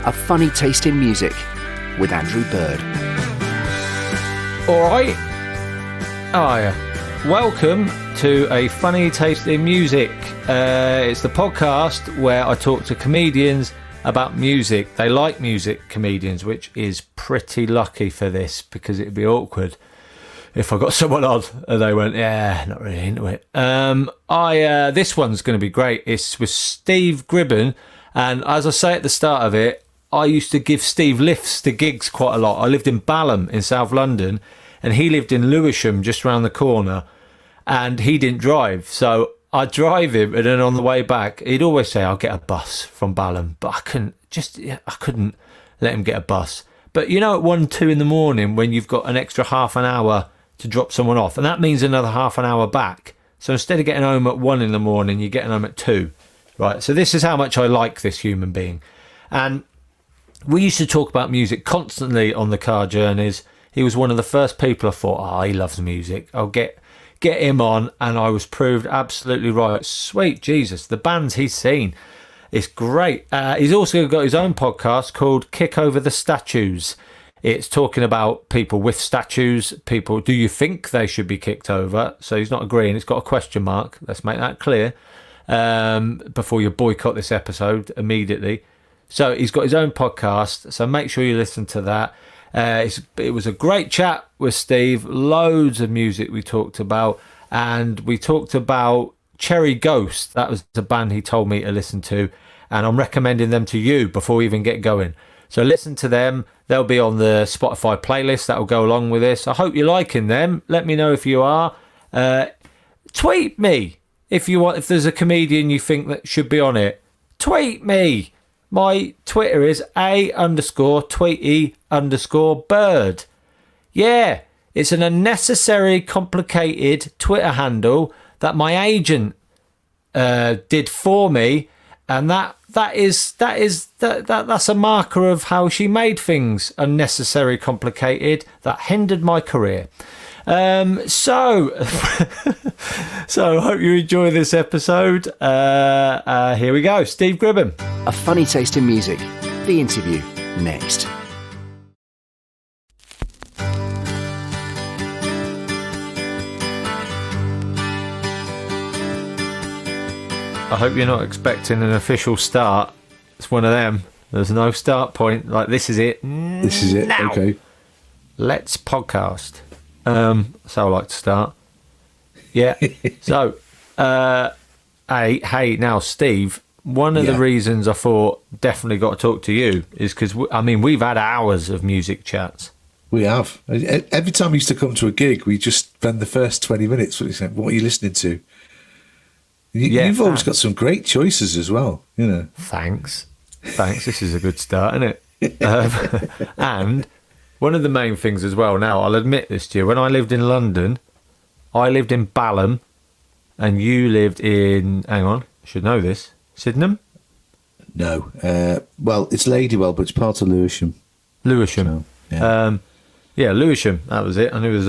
A funny taste in music with Andrew Bird. All right. Hi. Welcome to A Funny Taste in Music. It's the podcast where I talk to comedians about music. They like music, comedians, which is pretty lucky for this because it'd be awkward if I got someone on and they went, yeah, not really into it. This one's going to be great. It's with Steve Gribbin. And as I say at the start of it, I used to give Steve lifts to gigs quite a lot. I lived in Balham in South London and he lived in Lewisham just round the corner and he didn't drive. So I'd drive him and then on the way back, he'd always say, I'll get a bus from Balham. But I couldn't let him get a bus. But you know, at 1, 2 in the morning when you've got an extra half an hour to drop someone off and that means another half an hour back. So instead of getting home at 1 in the morning, you're getting home at 2. Right. So this is how much I like this human being. And we used to talk about music constantly on the car journeys. He was one of the first people I thought, he loves music. I'll get him on. And I was proved absolutely right. Sweet Jesus, the bands he's seen. It's great. He's also got his own podcast called Kick Over the Statues. It's talking about people with statues. People, do you think they should be kicked over? So he's not agreeing. It's got a question mark. Let's make that clear before you boycott this episode immediately. So he's got his own podcast, so make sure you listen to that. It was a great chat with Steve, loads of music we talked about, and we talked about Cherry Ghost. That was the band he told me to listen to, and I'm recommending them to you before we even get going. So listen to them. They'll be on the Spotify playlist that will go along with this. I hope you're liking them. Let me know if you are. Tweet me if you want. If there's a comedian you think that should be on it, tweet me. My Twitter is _tweety_bird. Yeah, it's an unnecessary, complicated Twitter handle that my agent did for me, and that's a marker of how she made things unnecessary, complicated. That hindered my career. So I hope you enjoy this episode. Here we go. Steve Gribbin. A funny taste in music. The interview next. I hope you're not expecting an official start. It's one of them. There's no start point. Like, this is it. This is it. Now. Okay. Let's podcast. So I like to start. Yeah. So, hey, now, Steve, one of the reasons I thought definitely got to talk to you is because, we've had hours of music chats. We have. Every time we used to come to a gig, we just spend the first 20 minutes saying, what are you listening to? You've always got some great choices as well, you know. Thanks. This is a good start, isn't it? And one of the main things as well, now, I'll admit this to you, when I lived in London, I lived in Balham, and you lived in, hang on, I should know this, Sydenham? No. Well, it's Ladywell, but it's part of Lewisham. Lewisham. So, yeah. Lewisham, that was it. I knew it was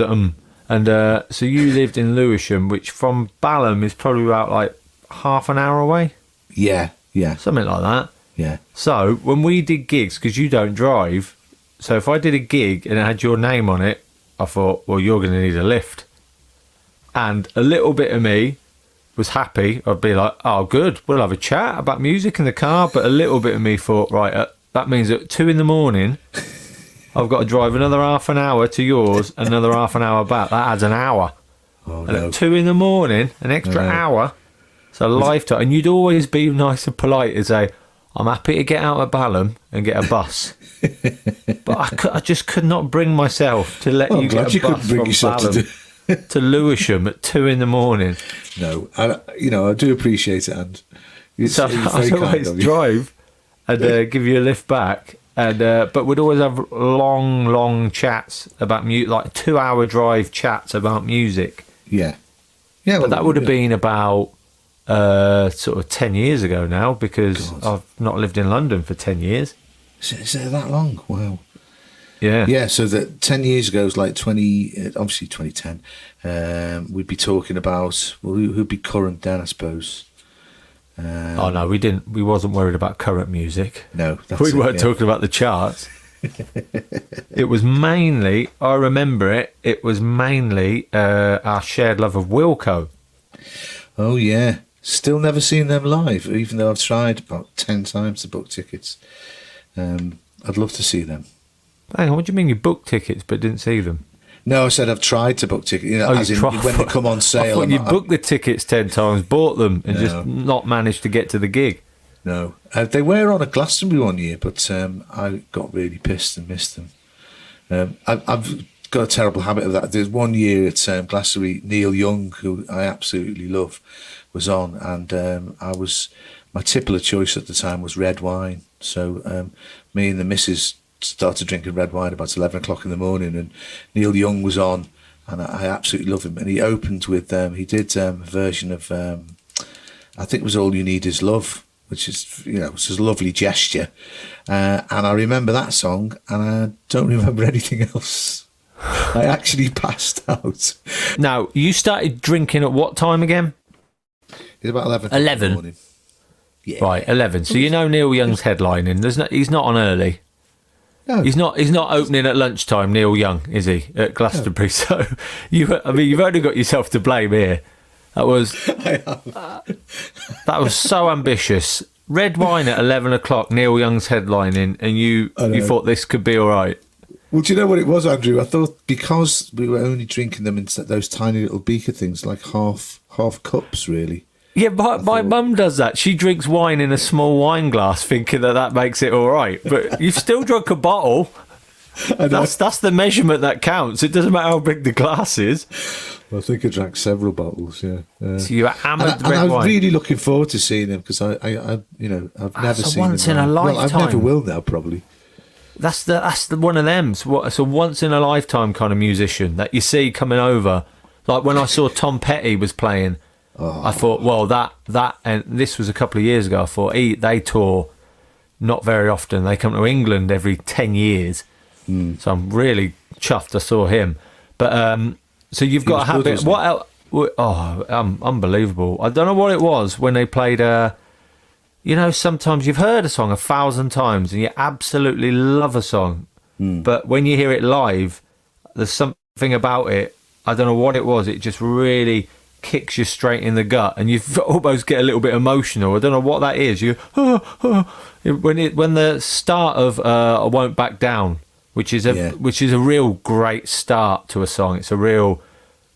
And so you lived in Lewisham, which from Balham is probably about like half an hour away? Yeah. Something like that. Yeah. So when we did gigs, because you don't drive, so if I did a gig and it had your name on it, I thought, well, you're going to need a lift. And a little bit of me was happy. I'd be like, oh, good, we'll have a chat about music in the car. But a little bit of me thought, right, that means at 2 a.m, I've got to drive another half an hour to yours, another half an hour back. That adds an hour. Oh, and no. at 2 a.m, an extra hour. It's a lifetime. And you'd always be nice and polite and say, I'm happy to get out of Balham and get a bus. But I just could not bring myself to let you get a bus from Balham to Lewisham at 2 a.m. No, I do appreciate it, and so I'd always drive and give you a lift back. And but we'd always have long chats about music, like 2-hour drive chats about music. Yeah. But that would have been about sort of 10 years ago now, because I've not lived in London for 10 years. Is it that long? Wow. Yeah. Yeah, so that 10 years ago was like 2010. We'd be talking about, well, who'd be current then, I suppose. Oh no, we didn't. We wasn't worried about current music. No, we weren't talking about the charts. It was mainly, I remember it. It was mainly our shared love of Wilco. Oh yeah, still never seen them live, even though I've tried about 10 times to book tickets. I'd love to see them. Hang on, what do you mean you booked tickets but didn't see them? No, I said I've tried to book tickets. You know, as in when they come on sale. I thought you booked the tickets 10 times, bought them, and just not managed to get to the gig. No, they were on a Glastonbury one year, but I got really pissed and missed them. I've got a terrible habit of that. There's one year at Glastonbury, Neil Young, who I absolutely love, was on, and my tipple of choice at the time was red wine. So me and the missus started drinking red wine about 11 o'clock in the morning, and Neil Young was on, and I absolutely love him. And he opened with he did a version of I think it was All You Need Is Love, which is, you know, it's a lovely gesture, and I remember that song, and I don't remember anything else. I actually passed out. Now, you started drinking at what time again? It's about 11 11 in the morning. Yeah. Right, 11. So you know Neil Young's headlining. He's not on early. No. He's not opening at lunchtime, Neil Young, is he, at Glastonbury? No. So you've only got yourself to blame here. That was so ambitious. Red wine at 11 o'clock, Neil Young's headlining, and you thought this could be all right. Well, do you know what it was, Andrew? I thought because we were only drinking them in those tiny little beaker things, like half cups, really. Yeah, my mum does that. She drinks wine in a small wine glass, thinking that makes it all right. But you've still drunk a bottle. That's the measurement that counts. It doesn't matter how big the glass is. Well, I think I drank several bottles. Yeah. So you hammered red wine. I was really looking forward to seeing them because I've never seen them. Once in a lifetime. Well, I never will now, probably. That's one of them. It's a once in a lifetime kind of musician that you see coming over. Like when I saw Tom Petty was playing. Oh. I thought, well, that, and this was a couple of years ago. I thought they tour not very often. They come to England every 10 years. So I'm really chuffed I saw him. But so you've got a habit. What else? Oh, unbelievable! I don't know what it was when they played. You know, sometimes you've heard a song 1,000 times and you absolutely love a song, but when you hear it live, there's something about it. I don't know what it was. It just really kicks you straight in the gut, and you almost get a little bit emotional. I don't know what that is. When the start of "I Won't Back Down," which is a real great start to a song. It's a real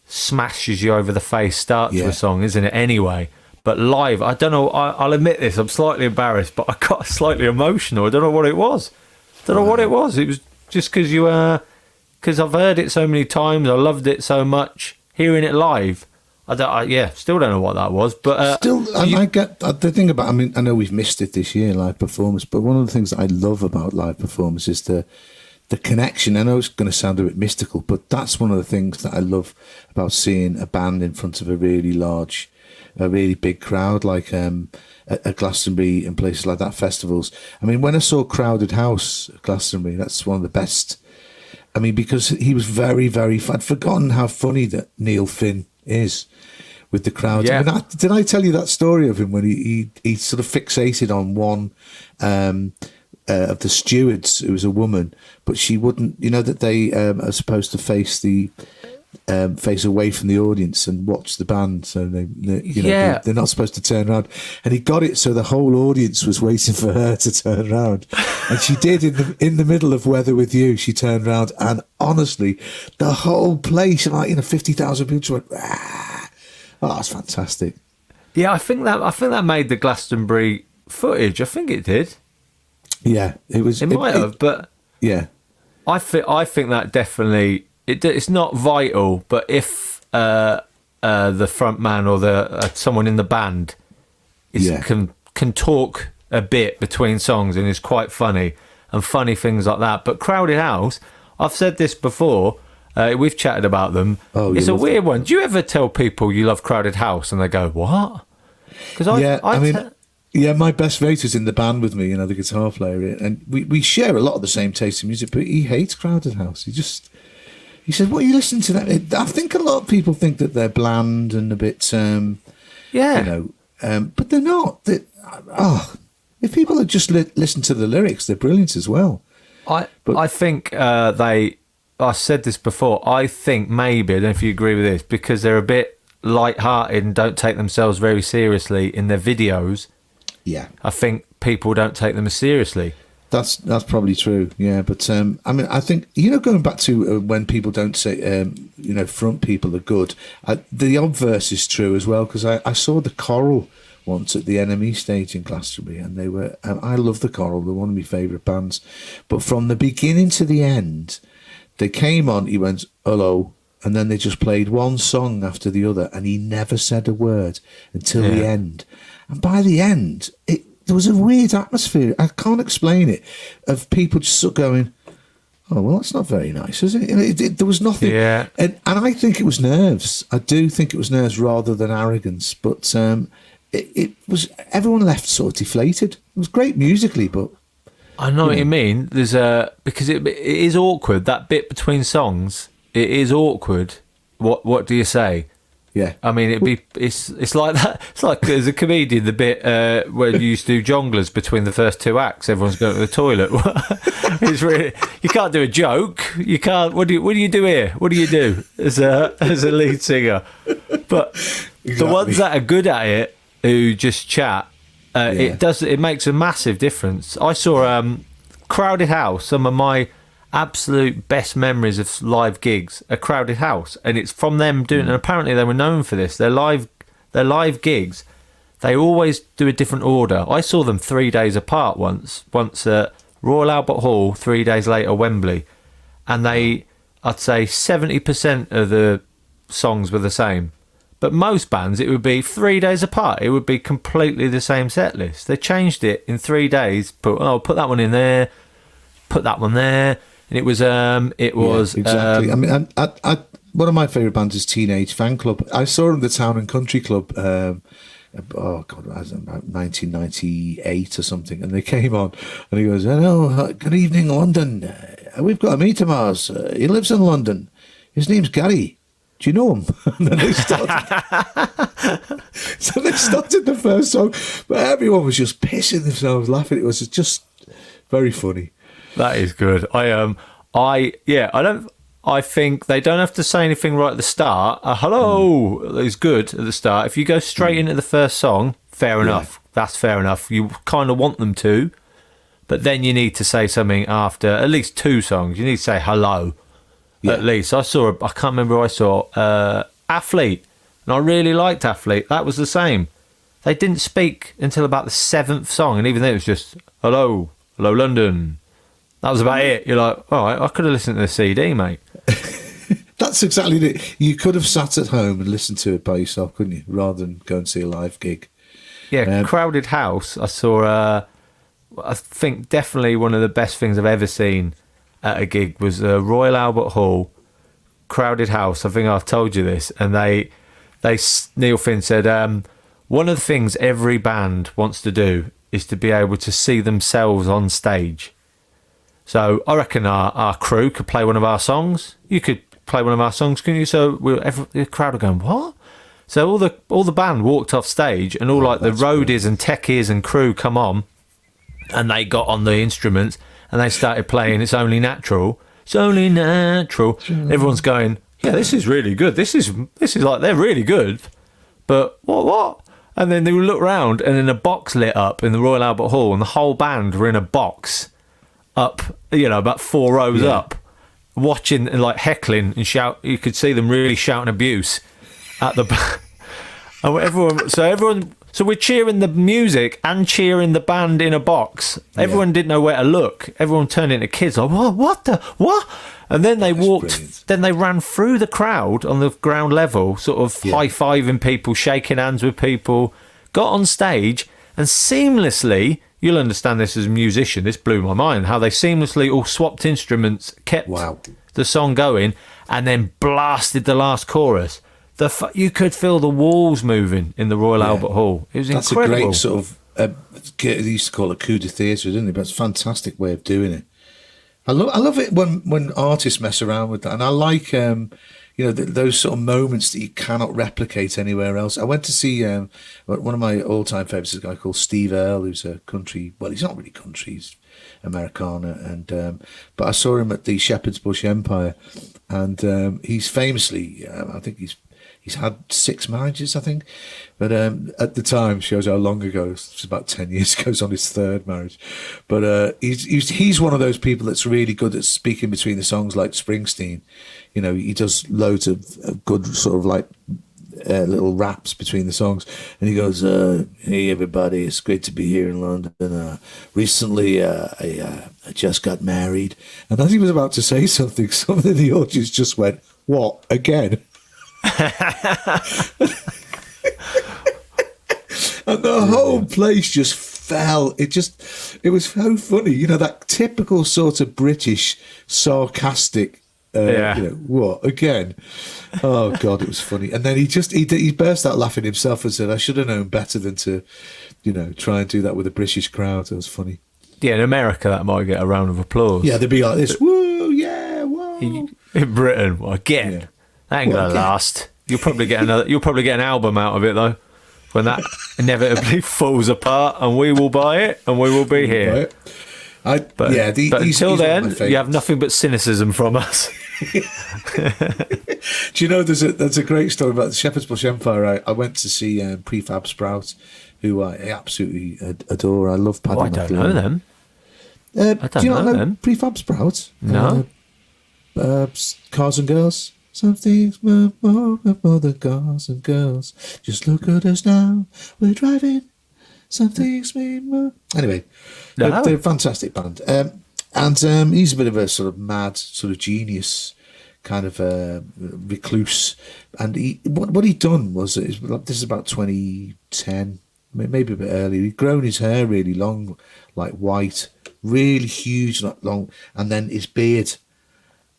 smashes you over the face start to a song, isn't it? Anyway, but live, I don't know. I'll admit this. I'm slightly embarrassed, but I got slightly emotional. I don't know what it was. It was just because I've heard it so many times. I loved it so much. Hearing it live. Still don't know what that was, but I get the thing about. I mean, I know we've missed it this year, live performance, but one of the things that I love about live performance is the connection. I know it's going to sound a bit mystical, but that's one of the things that I love about seeing a band in front of a really big crowd, like at Glastonbury and places like that, festivals. I mean, when I saw Crowded House at Glastonbury, that's one of the best. I mean, because he was very, very. I'd forgotten how funny that Neil Finn is with the crowd. Yeah. I mean, did I tell you that story of him when he sort of fixated on one of the stewards, who was a woman, but she wouldn't. You know that they are supposed to face away from the audience and watch the band, so they're not supposed to turn around. And he got it so the whole audience was waiting for her to turn around, and she did in the middle of Weather With You. She turned around, and honestly, the whole place, 50,000 people, just went. Ah. Oh, that's fantastic. Yeah, I think that made the Glastonbury footage. I think it did. Yeah, it was. It might have, but yeah, I think that definitely. It's not vital, but if the front man or someone in the band can talk a bit between songs and is quite funny and funny things like that. But Crowded House, I've said this before. We've chatted about them. Oh, it's a weird one. Do you ever tell people you love Crowded House and they go, "What?" Because my best mate is in the band with me, the guitar player, and we share a lot of the same taste in music, but he hates Crowded House. He said, "What are you listening to that?" I think a lot of people think that they're bland and a bit, but they're not. If people had just listened to the lyrics, they're brilliant as well. I think I said this before, I think maybe, I don't know if you agree with this, because they're a bit light-hearted and don't take themselves very seriously in their videos. Yeah. I think people don't take them as seriously. That's probably true, yeah. But, I think, going back to when people don't say, front people are good, the obverse is true as well, because I saw the Coral once at the NME stage in Glastonbury, and they were, I love the Coral, they're one of my favourite bands. But from the beginning to the end, they came on, he went, hello, and then they just played one song after the other, and he never said a word until the end. And by the end, there was a weird atmosphere, I can't explain it, of people just sort of going, oh, well, that's not very nice, is it? There was nothing. Yeah. And I think it was nerves. I do think it was nerves rather than arrogance. But it was, everyone left sort of deflated. It was great musically, but... I know what you mean. There's because it is awkward, that bit between songs, it is awkward. What do you say? Yeah, I mean, it's like that. It's like as a comedian, the bit where you used to do jonglers between the first two acts. Everyone's going to the toilet. It's really, you can't do a joke. You can't. What do you do here? What do you do as a lead singer? But exactly. The ones that are good at it, who just chat, it makes a massive difference. I saw Crowded House. Some of my absolute best memories of live gigs, a Crowded House, and it's from them doing, and apparently they were known for this, their live gigs, they always do a different order. I saw them 3 days apart once at Royal Albert Hall, 3 days later Wembley, and I'd say 70% of the songs were the same, but most bands it would be 3 days apart, it would be completely the same set list. They changed it in 3 days, put that one in there, put that one there. And it was exactly. One of my favourite bands is Teenage Fan Club. I saw them at the Town and Country Club. It was about 1998 or something, and they came on, and he goes, "Hello, good evening, London. We've got a mate of ours. He lives in London. His name's Gary. Do you know him?" And then they started. So they started the first song, but everyone was just pissing themselves laughing. It was just very funny. That is good. I think they don't have to say anything right at the start. Hello is good at the start. If you go straight into the first song, fair enough. That's fair enough. You kind of want them to, but then you need to say something after at least two songs. You need to say hello, at least. I can't remember who I saw, Athlete, and I really liked Athlete. That was the same. They didn't speak until about the seventh song, and even then it was just hello London. That was about it. You're like, all right, I could have listened to the CD, mate. That's exactly it. You could have sat at home and listened to it by yourself, couldn't you? Rather than go and see a live gig. Yeah, Crowded House. I saw, I think definitely one of the best things I've ever seen at a gig was Royal Albert Hall, Crowded House. I think I've told you this. And Neil Finn said, one of the things every band wants to do is to be able to see themselves on stage. So I reckon our crew could play one of our songs. You could play one of our songs, couldn't you? So the crowd are going, what? So all the band walked off stage, and all the roadies and techies and crew come on, and they got on the instruments and they started playing It's Only Natural. It's Only Natural. Everyone's going, yeah, this is really good. This is like, they're really good. But what? And then they would look round, and then a box lit up in the Royal Albert Hall, and the whole band were in a box up, about 4 rows up, watching and like heckling and shout. You could see them really shouting abuse at the back. And everyone, so we're cheering the music and cheering the band in a box. Everyone didn't know where to look. Everyone turned into kids like, what? And then they walked, brilliant. Then they ran through the crowd on the ground level, sort of high-fiving people, shaking hands with people, got on stage, and seamlessly, you'll understand this as a musician, this blew my mind, how they seamlessly all swapped instruments, kept the song going, and then blasted the last chorus. You could feel the walls moving in the Royal Albert Hall. It was incredible. That's a great sort of, they used to call it coup de theatre, didn't they? But it's a fantastic way of doing it. I love it when artists mess around with that. And I like, those sort of moments that you cannot replicate anywhere else. I went to see one of my all-time favourites is a guy called Steve Earle, who's a country. Well, he's not really country; he's Americana, and but I saw him at the Shepherd's Bush Empire, and he's famously, I think he's had 6 marriages, I think, but at the time, shows how long ago. It's about 10 years ago. He's on his 3rd marriage, but he's one of those people that's really good at speaking between the songs, like Springsteen. He does loads of good sort of like little raps between the songs, and he goes, "Hey everybody, it's great to be here in London. Recently, I just got married," and as he was about to say something, some of the audience just went, "What again?" And the whole place just fell. It was so funny. That typical sort of British sarcastic. What again? Oh God, it was funny. And then he burst out laughing himself and said, "I should have known better than to, try and do that with a British crowd." It was funny. Yeah, in America that might get a round of applause. Yeah, they'd be like this, "Woo, yeah, whoa." In Britain, well, again, Yeah. that ain't gonna last. You'll probably get an album out of it though, when that inevitably falls apart, and we will buy it, and we will be here. Right. But until then, you have nothing but cynicism from us. Do you know there's a great story about the Shepherd's Bush Empire? I went to see Prefab Sprout, who I absolutely adore. I love Paddy I don't know them. I don't know them. Prefab Sprout? No. Cars and Girls. Some things more than cars and girls. Just look at us now. We're driving. Some things mean more. Anyway, they're a fantastic band. And he's a bit of a sort of mad, sort of genius, kind of recluse. And what he'd done was, this is about 2010, maybe a bit earlier. He'd grown his hair really long, like white, really huge, like long, and then his beard.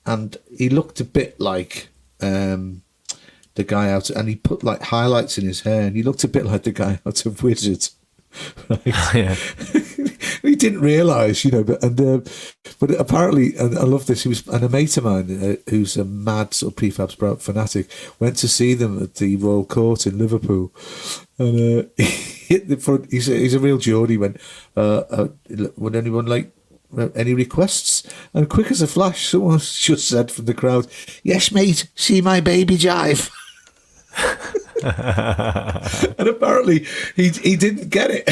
And he looked a bit like the guy out, and he put like highlights in his hair, and he looked a bit like the guy out of Wizard. Right? Yeah. He didn't realise, but apparently, and I love this, he was, and a mate of mine who's a mad sort of Prefab Sprout fanatic, went to see them at the Royal Court in Liverpool, and he hit the front. He's a real Geordie. Went, would anyone like any requests? And quick as a flash, someone just said from the crowd, "Yes, mate, see my baby jive." And apparently he didn't get it.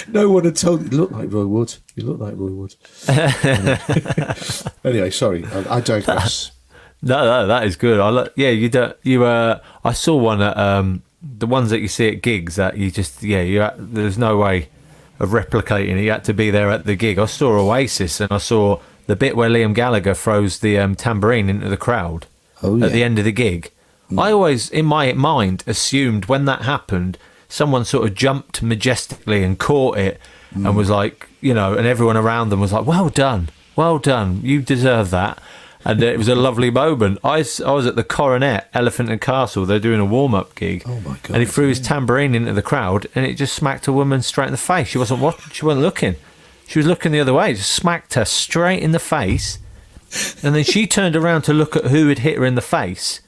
No one had told him. You look like Roy Wood. You look like Roy Wood. Anyway, sorry, I digress. No, that is good. I saw one at the ones that you see at gigs that you just there's no way of replicating it. You had to be there at the gig. I saw Oasis, and I saw the bit where Liam Gallagher throws the tambourine into the crowd at the end of the gig. I always, in my mind, assumed when that happened, someone sort of jumped majestically and caught it and was like, and everyone around them was like, well done, you deserve that. And it was a lovely moment. I was at the Coronet, Elephant and Castle. They're doing a warm-up gig. Oh my God! And he threw his tambourine into the crowd, and it just smacked a woman straight in the face. She wasn't looking. She was looking the other way. Just smacked her straight in the face. And then she turned around to look at who had hit her in the face.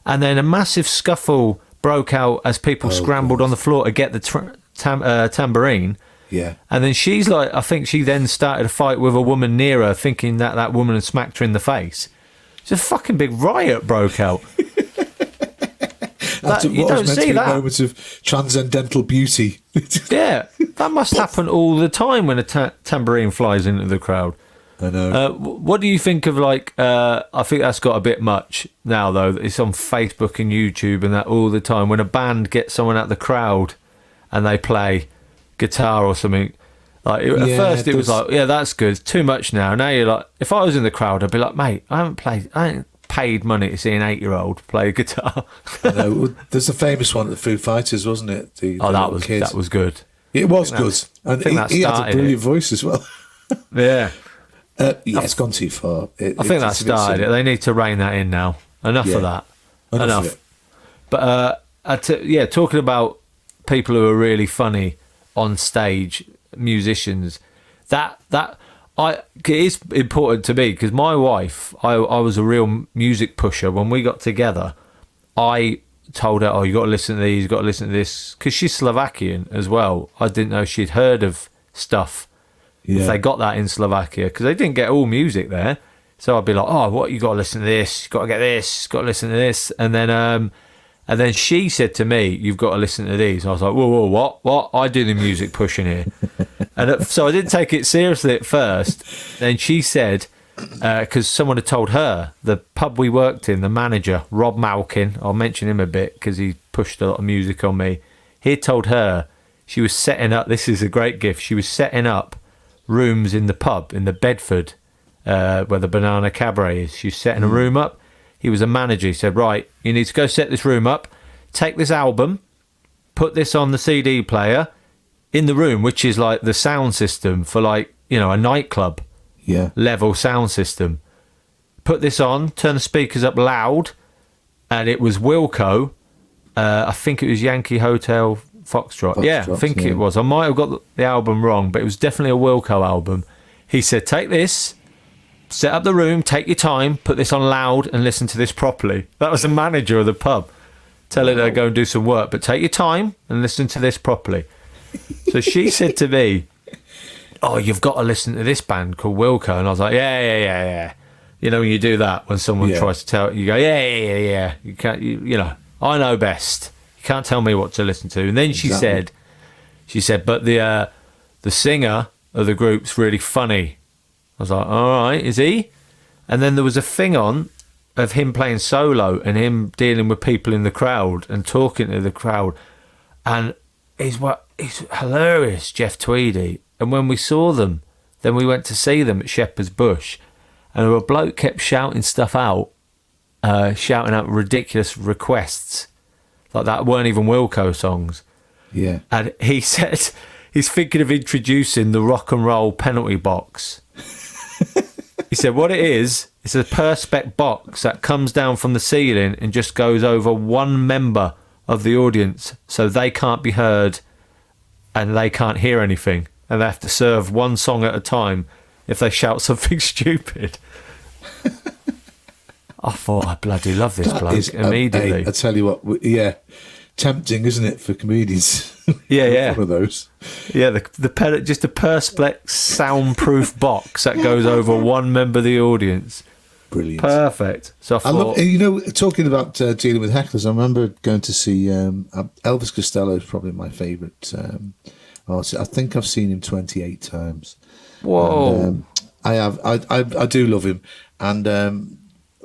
And then a massive scuffle broke out as people scrambled on the floor to get the tambourine. Yeah. And then she's like, I think she then started a fight with a woman near her, thinking that woman had smacked her in the face. It's a fucking big riot broke out. You don't see that. Moments of transcendental beauty. Yeah, that must happen all the time when a tambourine flies into the crowd. I know. What do you think of I think that's got a bit much now, though. It's on Facebook and YouTube and that all the time. When a band gets someone out the crowd and they play guitar or something, at first it was like, yeah, that's good. It's too much now. Now you're like, if I was in the crowd, I'd be like, mate, I ain't paid money to see an 8-year-old play a guitar. I know. There's a famous one at the Foo Fighters, wasn't it? That was good. It was good. And he had a brilliant voice as well. Yeah. It's gone too far. I think that started it. They need to rein that in now. Enough of that. Enough. But talking about people who are really funny on stage, musicians, that it is important to me because my wife, I was a real music pusher. When we got together, I told her, "Oh, you got to listen to these, you got to listen to this," because she's Slovakian as well. I didn't know she'd heard of stuff. Yeah. If they got that in Slovakia, because they didn't get all music there. So I'd be like, "Oh, what, you got to listen to this, you got to get this, got to listen to this," and then she said to me, "You've got to listen to these." I was like, "Whoa, what? I do the music pushing here." So I didn't take it seriously at first. Then she said, because someone had told her, the pub we worked in, the manager, Rob Malkin, I'll mention him a bit because he pushed a lot of music on me. He had told her she was setting up, this is a great gift, she was setting up rooms in the pub, in the Bedford, where the Banana Cabaret is. She was setting a room up. He was a manager. He said, "Right, you need to go set this room up, take this album, put this on the CD player in the room," which is like the sound system for, like, you know, a nightclub level sound system. "Put this on, turn the speakers up loud," and it was Wilco. I think it was Yankee Hotel Foxtrot. Yeah, I think it was. I might have got the album wrong, but it was definitely a Wilco album. He said, "Take this, set up the room, take your time, put this on loud and listen to this properly." That was the manager of the pub telling her to go and do some work, but take your time and listen to this properly. So she said to me, "Oh, you've got to listen to this band called Wilco." And I was like, yeah. You know, when you do that, when someone tries to tell you, go, yeah. You can't, you know, I know best. You can't tell me what to listen to. And then she said, "But the singer of the group's really funny." I was like, "All right, is he?" And then there was a thing on of him playing solo and him dealing with people in the crowd and talking to the crowd. And he's hilarious, Jeff Tweedy. And when we saw them, then we went to see them at Shepherd's Bush, and a bloke kept shouting stuff out, shouting out ridiculous requests like that weren't even Wilco songs. Yeah. And he said he's thinking of introducing the rock and roll penalty box. He said what it is, it's a perspex box that comes down from the ceiling and just goes over one member of the audience, so they can't be heard and they can't hear anything, and they have to serve one song at a time if they shout something stupid. I thought, I bloody love this bloke immediately. I tell you what, tempting, isn't it, for comedians? Yeah. One of those. Yeah, just a perspex soundproof box that goes over one member of the audience. Brilliant. Perfect. So I thought, love, you know, talking about dealing with hecklers, I remember going to see Elvis Costello is probably my favourite artist. I think I've seen him 28 times. Whoa. And, I do love him. And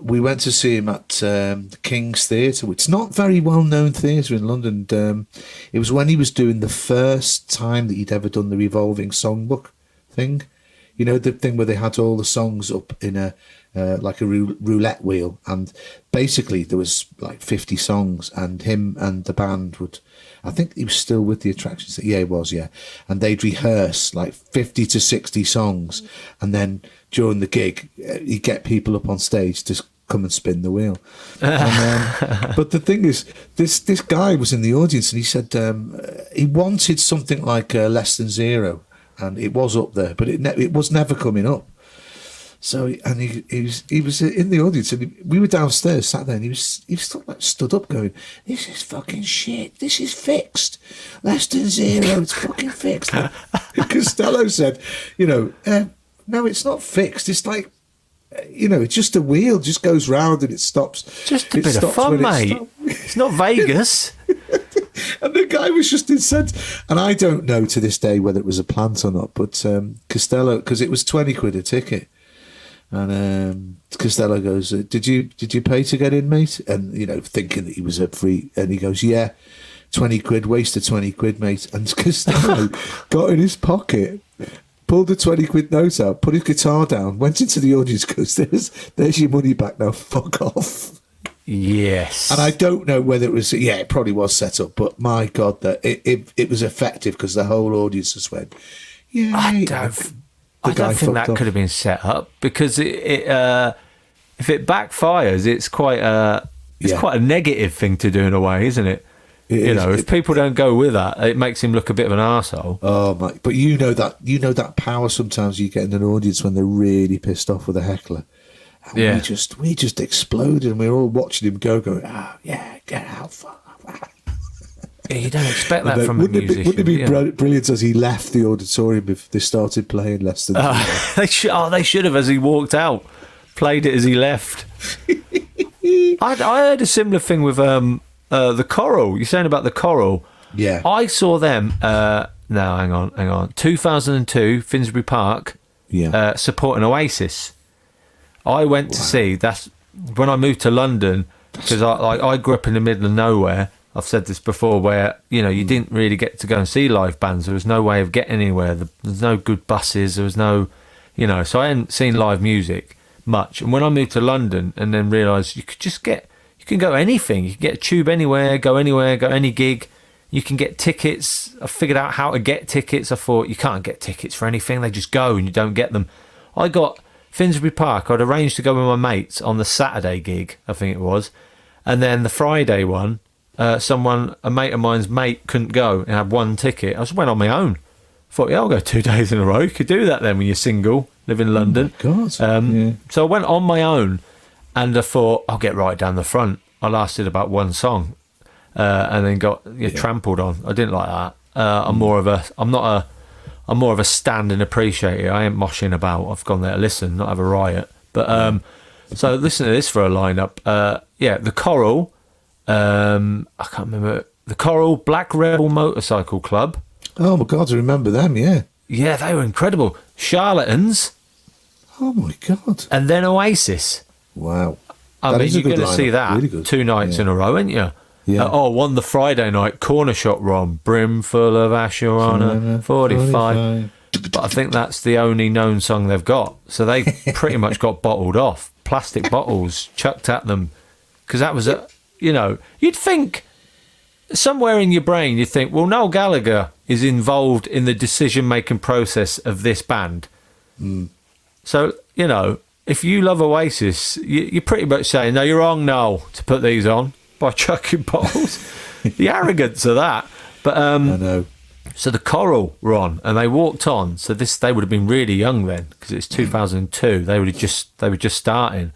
we went to see him at the King's Theatre, which is not very well-known theatre in London. It was when he was doing the first time that he'd ever done the revolving songbook thing. You know, the thing where they had all the songs up in a like a roulette wheel, and basically there was like 50 songs, and him and the band would, I think he was still with the Attractions. Yeah, he was, yeah. And they'd rehearse like 50 to 60 songs, and then during the gig, he'd get people up on stage to come and spin the wheel. And, but the thing is, this guy was in the audience, and he said he wanted something like Less Than Zero, and it was up there, but it was never coming up. So, and he was in the audience, and we were downstairs, sat there, and he was sort of like stood up, going, "This is fucking shit. This is fixed. Less Than Zero. It's fucking fixed." Costello said, "You know, no, it's not fixed. It's like, you know, it's just a wheel, just goes round and it stops. Just a bit of fun, mate. It's not Vegas." And the guy was just incensed. And I don't know to this day whether it was a plant or not, but Costello, because it was 20 quid a ticket. And Costello goes, did you pay to get in, mate? And, you know, thinking that he was a free, and he goes, "Yeah, 20 quid, wasted 20 quid, mate." And Costello got in his pocket, pulled the 20 quid note out, put his guitar down, went into the audience, goes, there's your money back now, fuck off. Yes. And I don't know whether it was, it probably was set up, but my God, that it was effective, because the whole audience just went, yeah. I don't think that could have been set up, because if it backfires, it's quite a negative thing to do in a way, isn't it? If people don't go with that, it makes him look a bit of an arsehole. Oh my! But you know that power sometimes you get in an audience when they're really pissed off with a heckler. And we just exploded, and we were all watching him going, "Oh yeah, get out!" Yeah, you don't expect that from a musician. Wouldn't it be brilliant as he left the auditorium if they started playing less than? They should have, as he walked out, played it as he left. I heard a similar thing with the Coral. You're saying about the Coral? Yeah. I saw them. No, hang on. 2002, Finsbury Park. Yeah. Supporting Oasis. I went to see. That's when I moved to London, because I grew up in the middle of nowhere. I've said this before, where you didn't really get to go and see live bands. There was no way of getting anywhere. There's no good buses. There was no, So I hadn't seen live music much. And when I moved to London, and then realised you can go anything. You can get a tube anywhere, go any gig. You can get tickets. I figured out how to get tickets. I thought you can't get tickets for anything. They just go and you don't get them. I got Finsbury Park. I'd arranged to go with my mates on the Saturday gig, I think it was. And then the Friday one, a mate of mine's mate couldn't go and had one ticket. I just went on my own. Thought, I'll go 2 days in a row. You could do that then when you're single, live in London. Oh my God. So I went on my own, and I thought, I'll get right down the front. I lasted about one song, and then got trampled on. I didn't like that. I'm more of a stand and appreciator. I ain't moshing about. I've gone there to listen, not have a riot. But so listen to this for a lineup. The Coral. I can't remember. The Coral, Black Rebel Motorcycle Club. Oh my God, I remember them, yeah. Yeah, they were incredible. Charlatans. Oh my God. And then Oasis. Wow. I mean, you're going to see that really 2 nights in a row, aren't you? Yeah. One the Friday night, Corner Shop Ron, Brim full of Asherana, 45. But I think that's the only known song they've got. So they pretty much got bottled off. Plastic bottles chucked at them. Because that was you'd think somewhere in your brain, you'd think, well, Noel Gallagher is involved in the decision-making process of this band. So, if you love Oasis, you're pretty much saying, no, you're wrong, Noel, to put these on by chucking bottles. The arrogance of that. But I know. So the Coral were on, and they walked on. So they would have been really young then, because it's 2002. They were just starting.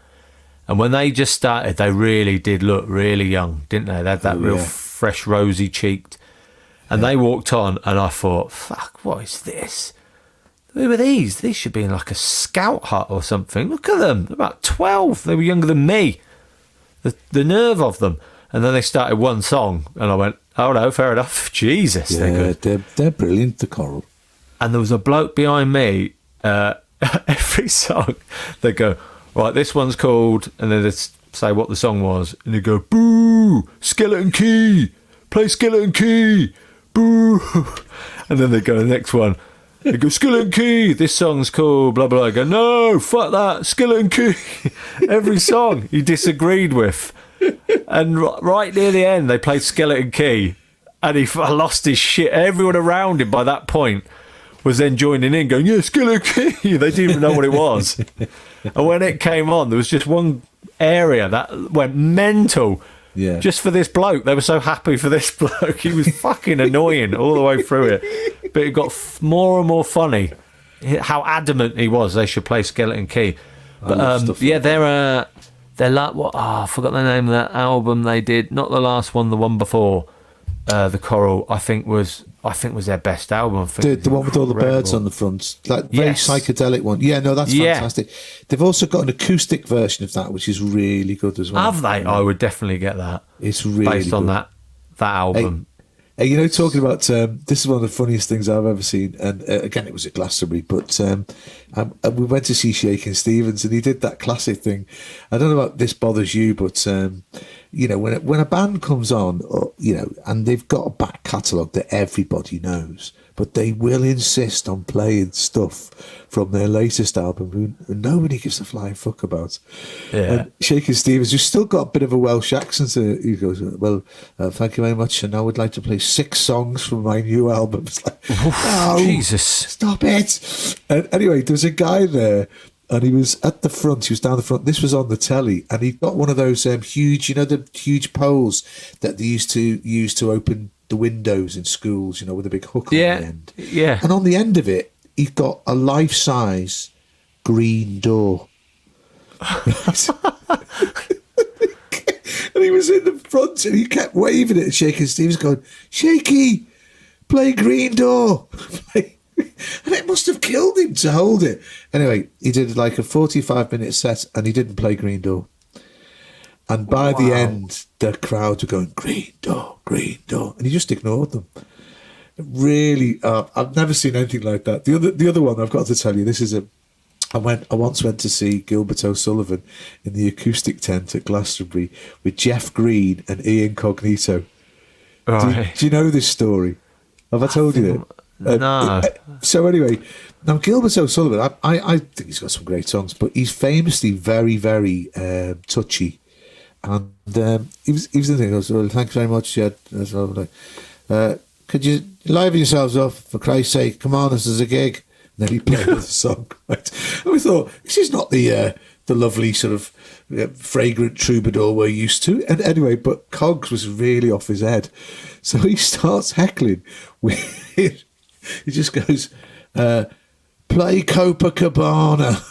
And when they just started, they really did look really young, didn't they? They had that real fresh, rosy-cheeked. And they walked on, and I thought, fuck, what is this? Who are these? These should be in like a scout hut or something. Look at them. They're about 12. They were younger than me. The nerve of them. And then they started one song, and I went, oh, no, fair enough. Jesus, they're good. They're brilliant, the Coral. And there was a bloke behind me. Every song, they go, right, this one's called, and then they say what the song was, and they go, boo, Skeleton Key, play Skeleton Key, boo. And then they go the next one, they go, Skeleton Key, this song's called blah blah. I go, no, fuck that, Skeleton Key. Every song he disagreed with, and right near the end they played Skeleton Key, and he lost his shit. Everyone around him by that point was then joining in, going, yeah, Skeleton Key. They didn't even know what it was. And when it came on, there was just one area that went mental. Yeah. Just for this bloke. They were so happy for this bloke. He was fucking annoying all the way through it. But it got more and more funny how adamant he was they should play Skeleton Key. But they're like what? I forgot the name of that album they did. Not the last one, the one before. The Coral, I think was their best album. The one with all the birds on the front, that very psychedelic one. Yeah, no, that's fantastic. They've also got an acoustic version of that, which is really good as well. Have they? I would definitely get that. It's really based good. on that album. Hey, talking about this is one of the funniest things I've ever seen, and again, it was at Glastonbury, but we went to see Shakin' Stevens, and he did that classic thing. I don't know about This Bothers You, but when a band comes on, and they've got a back catalogue that everybody knows, but they will insist on playing stuff from their latest album who nobody gives a flying fuck about. Yeah. And Shakin' Stevens, who's still got a bit of a Welsh accent, so he goes, well, thank you very much, and I would like to play 6 songs from my new album. It's like, no, Jesus. Stop it. And anyway, there was a guy there And he was at the front. He was down the front. This was on the telly, and he got one of those huge, the huge poles that they used to use to open the windows in schools, with a big hook on the end. Yeah. And on the end of it, he got a life-size green door. And he was in the front, and he kept waving it and shaking. Steve was going, "Shaky, play Green Door." And it must have killed him to hold it. Anyway, he did like a 45-minute set, and he didn't play Green Door. And by the end, the crowd were going, "Green Door, Green Door," and he just ignored them. Really, I've never seen anything like that. The other one I've got to tell you, this is I once went to see Gilbert O'Sullivan in the acoustic tent at Glastonbury with Jeff Green and Ian Cognito. Right. Do you know this story? Have I told you that? No. So anyway, now Gilbert O'Sullivan, I think he's got some great songs, but he's famously very, very touchy. And he was the thing. He goes, "Well, thanks very much, Jed." Could you liven yourselves up, for Christ's sake? Come on, this is a gig. And then he played the song. Right? And we thought, this is not the lovely sort of fragrant troubadour we're used to. And anyway, but Cogs was really off his head. So he starts heckling. He just goes, "Play Copacabana."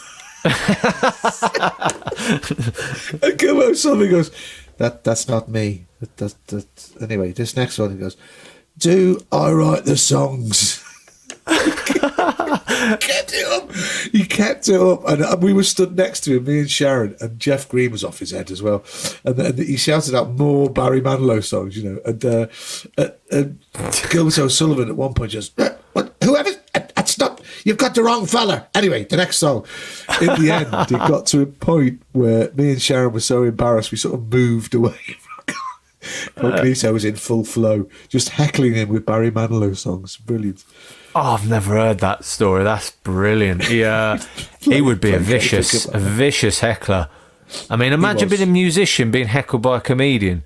And Gilbert O'Sullivan goes, That's not me. Anyway, this next one, he goes, "Do I write the songs?" He kept it up, and we were stood next to him, me and Sharon, and Jeff Green was off his head as well, and then he shouted out more Barry Manilow songs, and Gilbert O'Sullivan at one point just, "Whoever, that's not, you've got the wrong fella." Anyway, the next song. In the end, it got to a point where me and Sharon were so embarrassed we sort of moved away. Cognito was in full flow, just heckling him with Barry Manilow songs. Brilliant. Oh, I've never heard that story. That's brilliant. He would be a vicious heckler. I mean, imagine being a musician being heckled by a comedian,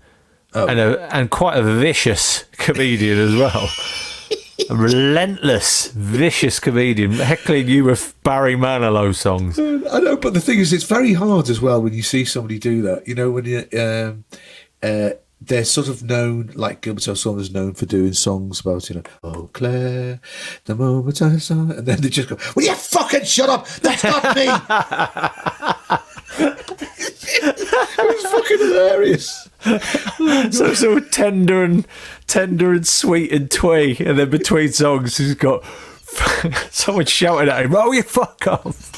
and quite a vicious comedian as well. A relentless, vicious comedian heckling you with Barry Manilow songs. I know, but the thing is, it's very hard as well when you see somebody do that. When you. They're sort of known, like Gilbert O'Sullivan's known for doing songs about, "Oh, Claire, the moment I saw," and then they just go, "Will you fucking shut up? That's not me." It was fucking hilarious. So sort of tender and sweet and twee, and then between songs, he's got someone shouting at him, "Oh, you fuck off."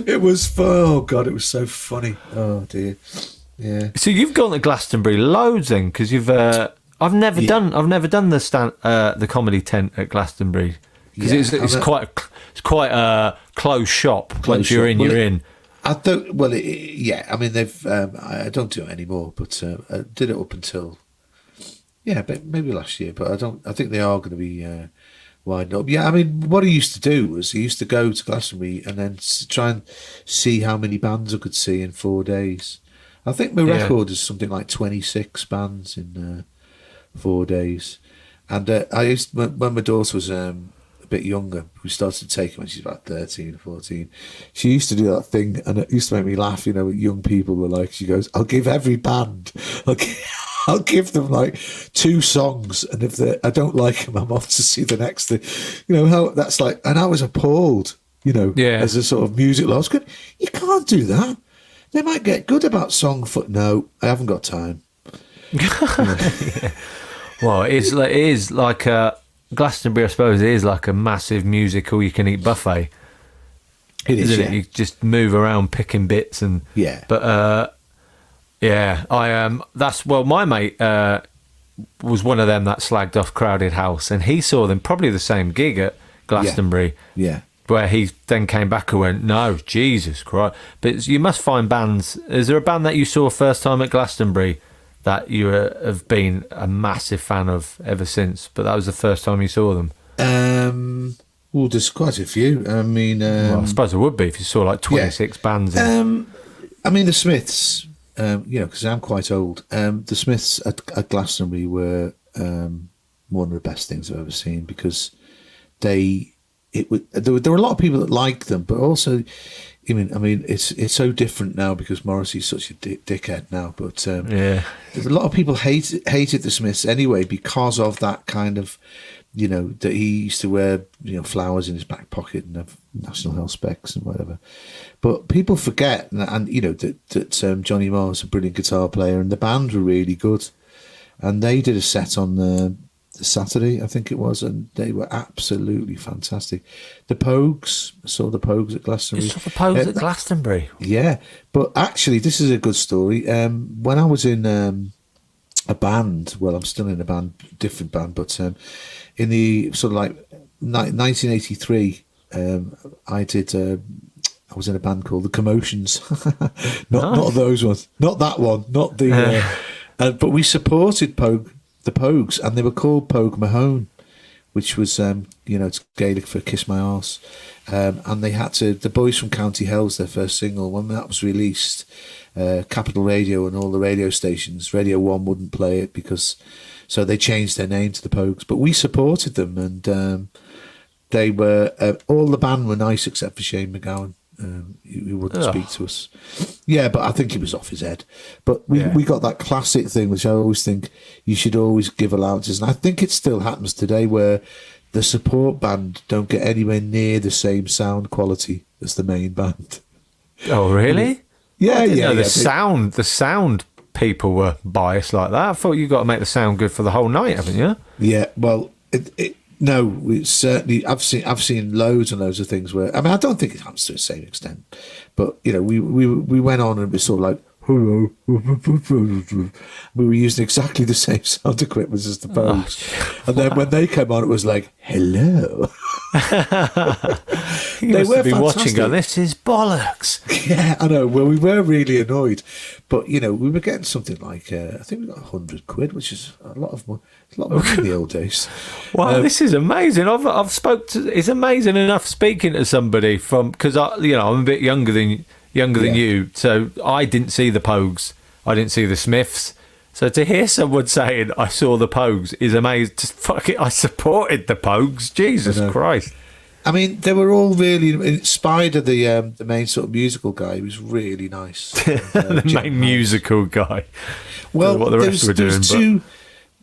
It was, oh God, it was so funny. Oh dear. Yeah. So you've gone to Glastonbury loads then, because you've. I've never done the comedy tent at Glastonbury, because it's quite a closed shop. Once you're in, you're in. I don't. Well, I mean, they've. I don't do it anymore, but I did it up until. Yeah, but maybe last year, but I don't. I think they are going to be winding up. Yeah, I mean, what I used to do was I used to go to Glastonbury and then try and see how many bands I could see in 4 days. I think my record is something like 26 bands in 4 days. And I used, when my daughter was a bit younger, we started taking when she's about 13 or 14. She used to do that thing, and it used to make me laugh, what young people were like. She goes, "I'll give every band, I'll give them like 2 songs, and if I don't like them, I'm off to see the next thing." How that's like, and I was appalled, as a sort of music lover. I was going, you can't do that. They might get good about song foot. No, I haven't got time. Well, it is like Glastonbury, I suppose, it is like a massive musical you can eat buffet. It is, isn't it? You just move around picking bits and But my mate was one of them that slagged off Crowded House, and he saw them probably the same gig at Glastonbury. Yeah. Where he then came back and went, "No, Jesus Christ." But you must find bands. Is there a band that you saw first time at Glastonbury that you have been a massive fan of ever since, but that was the first time you saw them? Well, there's quite a few. I mean... I suppose it would be if you saw like 26 bands. I mean, the Smiths, because I'm quite old, the Smiths at Glastonbury were one of the best things I've ever seen, because they there were a lot of people that liked them, but also, I mean, it's so different now because Morrissey's such a dickhead now. But there's a lot of people hated the Smiths anyway because of that kind of, that he used to wear, flowers in his back pocket and have National Health specs and whatever. But people forget, that Johnny Marr was a brilliant guitar player and the band were really good. And they did a set on the Saturday, I think it was, and they were absolutely fantastic. The Pogues, I saw the Pogues at Glastonbury. You saw the Pogues at Glastonbury? Yeah, but actually, this is a good story. When I was in a band, well, I'm still in a band, different band, but in the sort of like 1983, I was in a band called The Commotions. Not those ones, not that one, not the. But we supported the Pogues, and they were called Pogue Mahone, which was, it's Gaelic for Kiss My Arse. And they had to, the Boys from County Hell's their first single, when that was released, Capital Radio and all the radio stations, Radio 1 wouldn't play it so they changed their name to the Pogues. But we supported them, and they were, all the band were nice except for Shane MacGowan. He wouldn't speak to us. Yeah, but I think he was off his head. But we got that classic thing, which I always think you should always give allowances. And I think it still happens today where the support band don't get anywhere near the same sound quality as the main band. Oh, really? Yeah, The sound people were biased like that. I thought you got to make the sound good for the whole night, haven't you? Yeah, well, no, it's certainly. I've seen loads and loads of things where, I mean, I don't think it happens to the same extent, but we went on and it was sort of like, hello. We were using exactly the same sound equipment as the Pogues, and then when they came on, it was like, hello. They were be watching. Going, this is bollocks. Yeah, I know. Well, we were really annoyed, but we were getting something like I think we got £100, which is a lot of money. It's a lot of money in the old days. Wow, this is amazing. I've spoke to. It's amazing enough speaking to somebody from because I'm a bit younger than you, so I didn't see the Pogues. I didn't see the Smiths. So to hear someone saying I saw the Pogues is amazing. Just fuck it, I supported the Pogues. Jesus Christ. I mean, they were all really. Spider, the main sort of musical guy, he was really nice. The main musical guy. Well, what the rest were doing.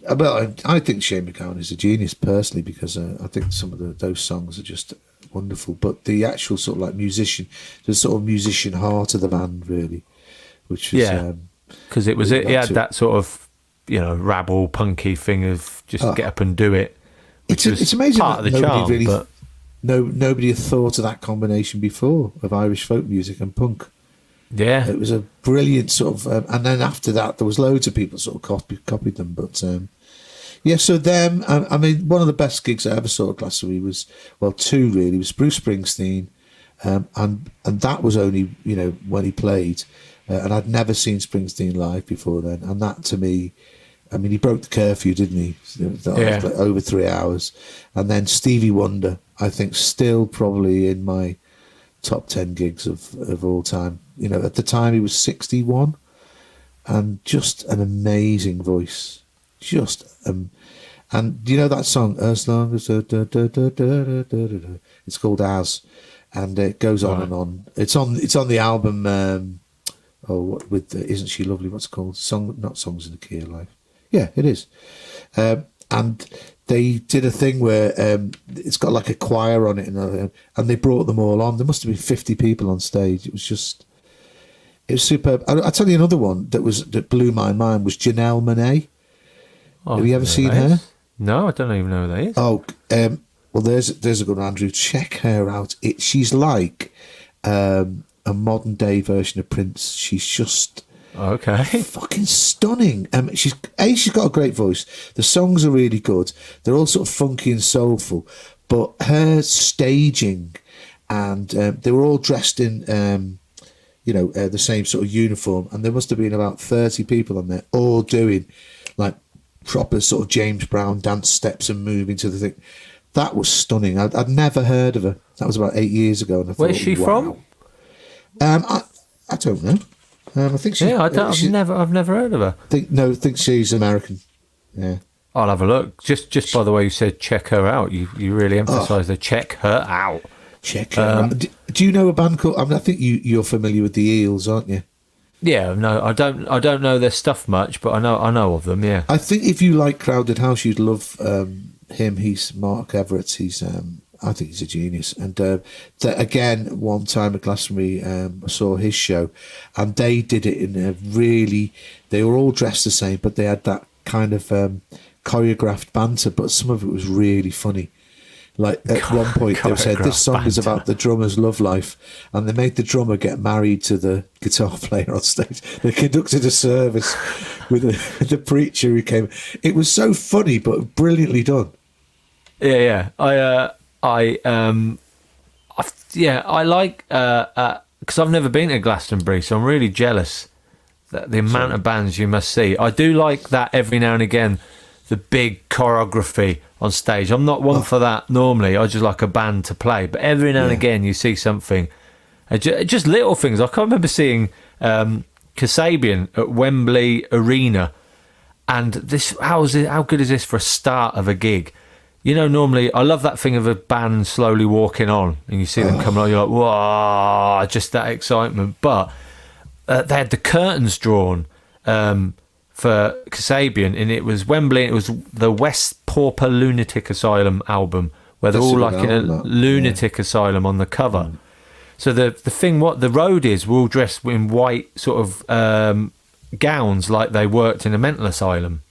Well, I think Shane MacGowan is a genius personally because I think some of those songs are just wonderful. But the actual sort of like musician, the sort of musician heart of the band, really, which was because it was he had that sort of rabble punky thing of just get up and do it. It's amazing part of the charm, really, but nobody had thought of that combination before of Irish folk music and punk. Yeah, it was a brilliant sort of, and then after that, there was loads of people sort of copied them. But so them. I mean, one of the best gigs I ever saw at Glastonbury was two really. It was Bruce Springsteen, and that was only when he played, and I'd never seen Springsteen live before then. And that to me, I mean, he broke the curfew, didn't he? Like over 3 hours, and then Stevie Wonder, I think, still probably in my top 10 gigs of all time. At the time he was 61 and just an amazing voice. And that song, As Long As it's called As, and it goes on and on. It's on the album Isn't She Lovely? What's it called? Not Songs in the Key of Life. Yeah, it is. And they did a thing where it's got like a choir on it, and they brought them all on. There must have been 50 people on stage. It was superb. I'll tell you another one that blew my mind was Janelle Monáe. Have you ever seen her? No, I don't even know who that is. Oh, well, there's a good one, Andrew. Check her out. She's like a modern day version of Prince. She's just fucking stunning. She's got a great voice. The songs are really good. They're all sort of funky and soulful, but her staging, and they were all dressed in the same sort of uniform, and there must have been about 30 people on there all doing like proper sort of James Brown dance steps and moving to the thing. That was stunning. I'd never heard of her. That was about 8 years ago. And I Where's she from? I don't know. I think she. I've never heard of her. I think she's American. Yeah. I'll have a look. Just by the way you said check her out, you really emphasised the check her out. Check her out. Do you know a band called? I mean, I think you're familiar with the Eels, aren't you? Yeah, no, I don't know their stuff much, but I know of them. Yeah, I think if you like Crowded House, you'd love him. He's Mark Everett. I think he's a genius. And again, one time at Glastonbury, I saw his show, and they did it in a really. They were all dressed the same, but they had that kind of choreographed banter. But some of it was really funny. Like at one point they said this song is about the drummer's love life, and they made the drummer get married to the guitar player on stage. They conducted a service with the preacher who came. It was so funny but brilliantly done. Yeah. I like because I've never been to Glastonbury, so I'm really jealous that the amount of bands you must see. I do like that every now and again, the big choreography on stage. I'm not one for that normally. I just like a band to play, but every now and again you see something, just little things. I can't remember seeing Kasabian at Wembley Arena, and this how good is this for a start of a gig? You know, normally I love that thing of a band slowly walking on and you see them coming on, you're like, whoa, just that excitement. But they had the curtains drawn for Kasabian, and it was Wembley, and it was the West Pauper Lunatic Asylum album, where they're all like in a lunatic asylum on the cover. So the thing, what the roadies were all dressed in white sort of gowns, like they worked in a mental asylum.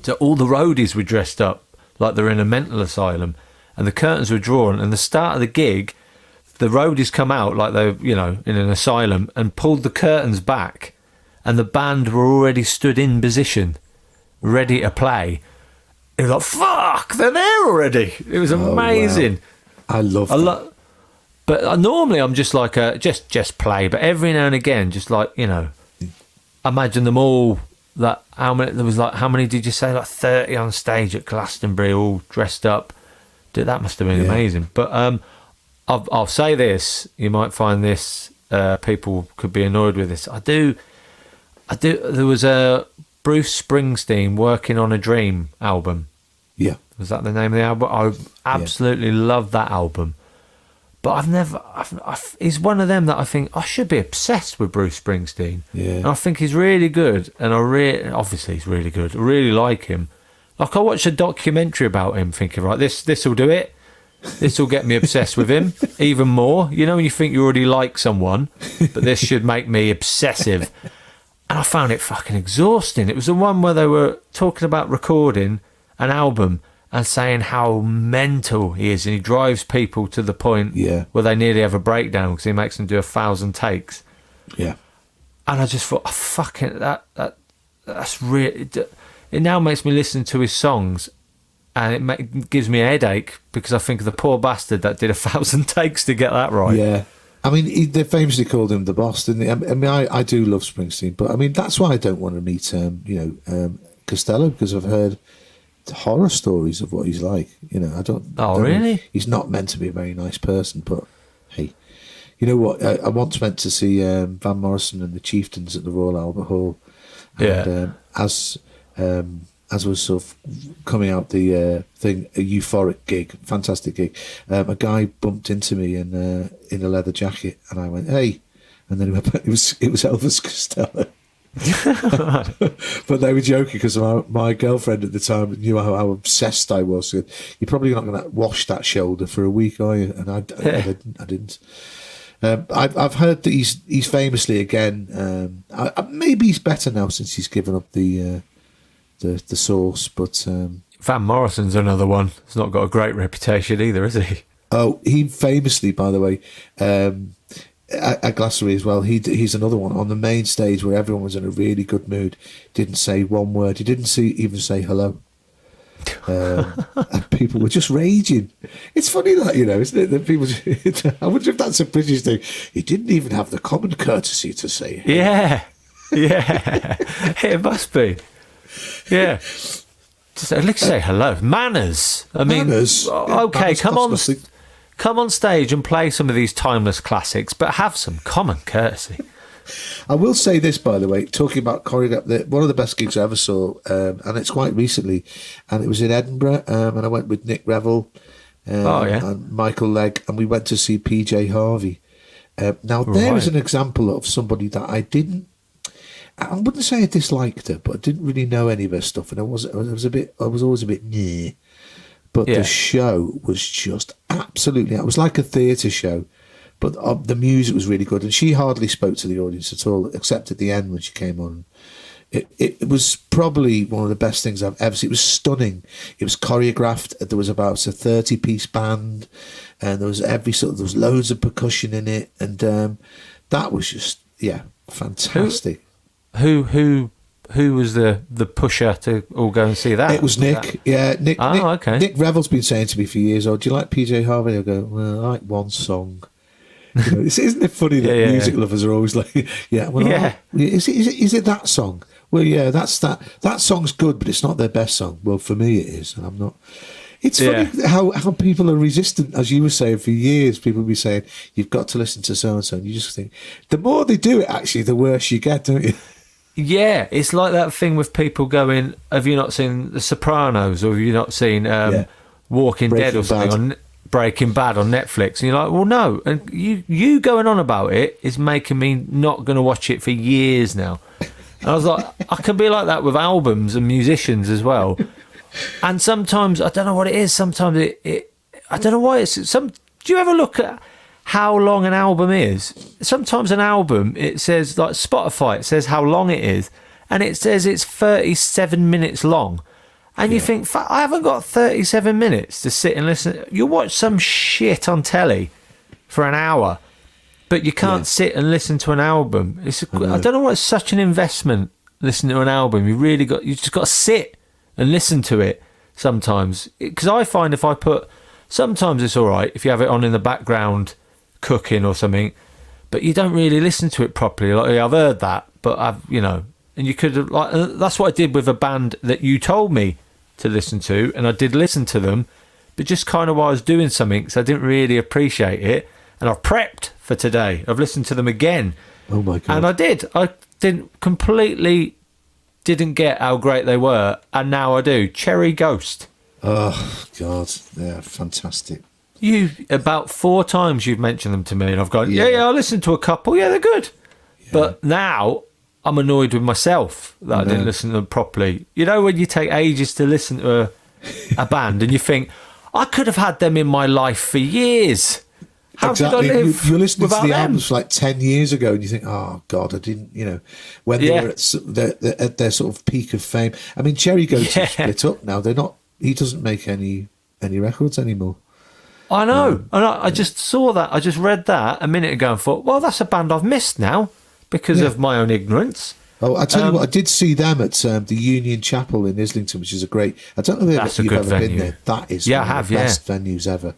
So all the roadies were dressed up like they're in a mental asylum, and the curtains were drawn. And the start of the gig, the roadies come out like they're, you know, in an asylum, and pulled the curtains back, and the band were already stood in position, ready to play. It was like, fuck, they're there already. It was amazing. Wow. I love that. But normally I'm just like just play, but every now and again, just like, you know, imagine them all. That how many did you say? Like 30 on stage at Glastonbury, all dressed up. That must have been amazing. But I'll say this: you might find this. People could be annoyed with this. I do. There was a Bruce Springsteen Working on a Dream album. Yeah, was that the name of the album? I absolutely love that album. But he's one of them that I think I should be obsessed with Bruce Springsteen. Yeah. And I think he's really good. And obviously he's really good. I really like him. Like, I watched a documentary about him thinking, right, this will do it. This will get me obsessed with him even more. You know, when you think you already like someone, but this should make me obsessive. And I found it fucking exhausting. It was the one where they were talking about recording an album and saying how mental he is, and he drives people to the point where they nearly have a breakdown because he makes them do 1,000 takes. Yeah, and I just thought, oh, fucking that's really. It now makes me listen to his songs, and it gives me a headache because I think of the poor bastard that did 1,000 takes to get that right. Yeah, I mean, they famously called him the boss, didn't they? I mean, I do love Springsteen, but I mean, that's why I don't want to meet Costello, because I've heard horror stories of what he's like. You know, I don't. Oh, really? He's not meant to be a very nice person, but hey, you know what? I once went to see Van Morrison and the Chieftains at the Royal Albert Hall, and as was sort of coming out the thing, a euphoric gig, fantastic gig, a guy bumped into me in a leather jacket, and I went, hey, and then he went, it was Elvis Costello. But they were joking because my girlfriend at the time knew how obsessed I was. You're probably not going to wash that shoulder for a week, are you? And I didn't. I've heard that he's famously again. Maybe he's better now since he's given up the source. But Van Morrison's another one. He's not got a great reputation either, is he? Oh, he famously, by the way. At Glastonbury as well, he's another one on the main stage where everyone was in a really good mood. Didn't say one word. He didn't even say hello. And people were just raging. It's funny that, you know, isn't it? That people. I wonder if that's a British thing. He didn't even have the common courtesy to say hello. Yeah, it must be. Yeah, just at least say hello. Manners. I mean, manners. Okay, Manners come on stage and play some of these timeless classics, but have some common courtesy. I will say this, by the way, talking about choreography, one of the best gigs I ever saw, and it's quite recently, and it was in Edinburgh, and I went with Nick Revell and Michael Legg, and we went to see PJ Harvey. Now, there is an example of somebody that I wouldn't say I disliked her, but I didn't really know any of her stuff, and I was always a bit near. But the show was just absolutely, it was like a theatre show. But the music was really good, and she hardly spoke to the audience at all, except at the end when she came on. It was probably one of the best things I've ever seen. It was stunning. It was choreographed. There was about a 30-piece band, and there was loads of percussion in it, and that was just fantastic. Who was the pusher to all go and see that? It was Nick. Yeah, Nick. Okay. Nick Revell's been saying to me for years, "Oh, do you like PJ Harvey?" I go, "Well, I like one song." You know, isn't it funny that music lovers are always like, is it that song? Well, yeah, that's that. That song's good, but it's not their best song. Well, for me, it is, and I'm not. It's funny how people are resistant, as you were saying for years. People will be saying you've got to listen to so and so, and you just think the more they do it, actually, the worse you get, don't you? Yeah, it's like that thing with people going, "Have you not seen The Sopranos, or have you not seen Walking Dead or something?" Breaking Bad on Netflix, and you're like, well, no, and you going on about it is making me not going to watch it for years now. And I was like, I can be like that with albums and musicians as well. And sometimes I don't know what it is. Sometimes it I don't know why it's some. Do you ever look at how long an album is? Sometimes an album, it says, like Spotify, it says how long it is, and it says it's 37 minutes long. And you think, I haven't got 37 minutes to sit and listen. You watch some shit on telly for an hour, but you can't sit and listen to an album. I don't know why it's such an investment, listening to an album. You just got to sit and listen to it sometimes. Because I find sometimes it's all right if you have it on in the background cooking or something, but you don't really listen to it properly. Like, I've heard that, but and you could have, that's what I did with a band that you told me to listen to, and I did listen to them, but just kind of while I was doing something, so I didn't really appreciate it. And I've prepped for today. I've listened to them again. Oh my God. And I didn't get how great they were, and now I do. Cherry Ghost. Oh God, they're fantastic. About 4 times you've mentioned them to me, and I've gone, I listened to a couple. Yeah, they're good. Yeah. But now I'm annoyed with myself that I didn't listen to them properly. You know, when you take ages to listen to a band and you think, I could have had them in my life for years. How exactly. did I live You're listening to the them? albums like 10 years ago and you think, oh God, I didn't, when they were at their sort of peak of fame. I mean, Cherry Ghost have split up now. They're not, he doesn't make any records anymore. I know. And I just saw that. I just read that a minute ago and thought, well, that's a band I've missed now because of my own ignorance. Oh, I tell you what, I did see them at the Union Chapel in Islington, which is a great. I don't know if you've ever been there. That is one of the best venues ever.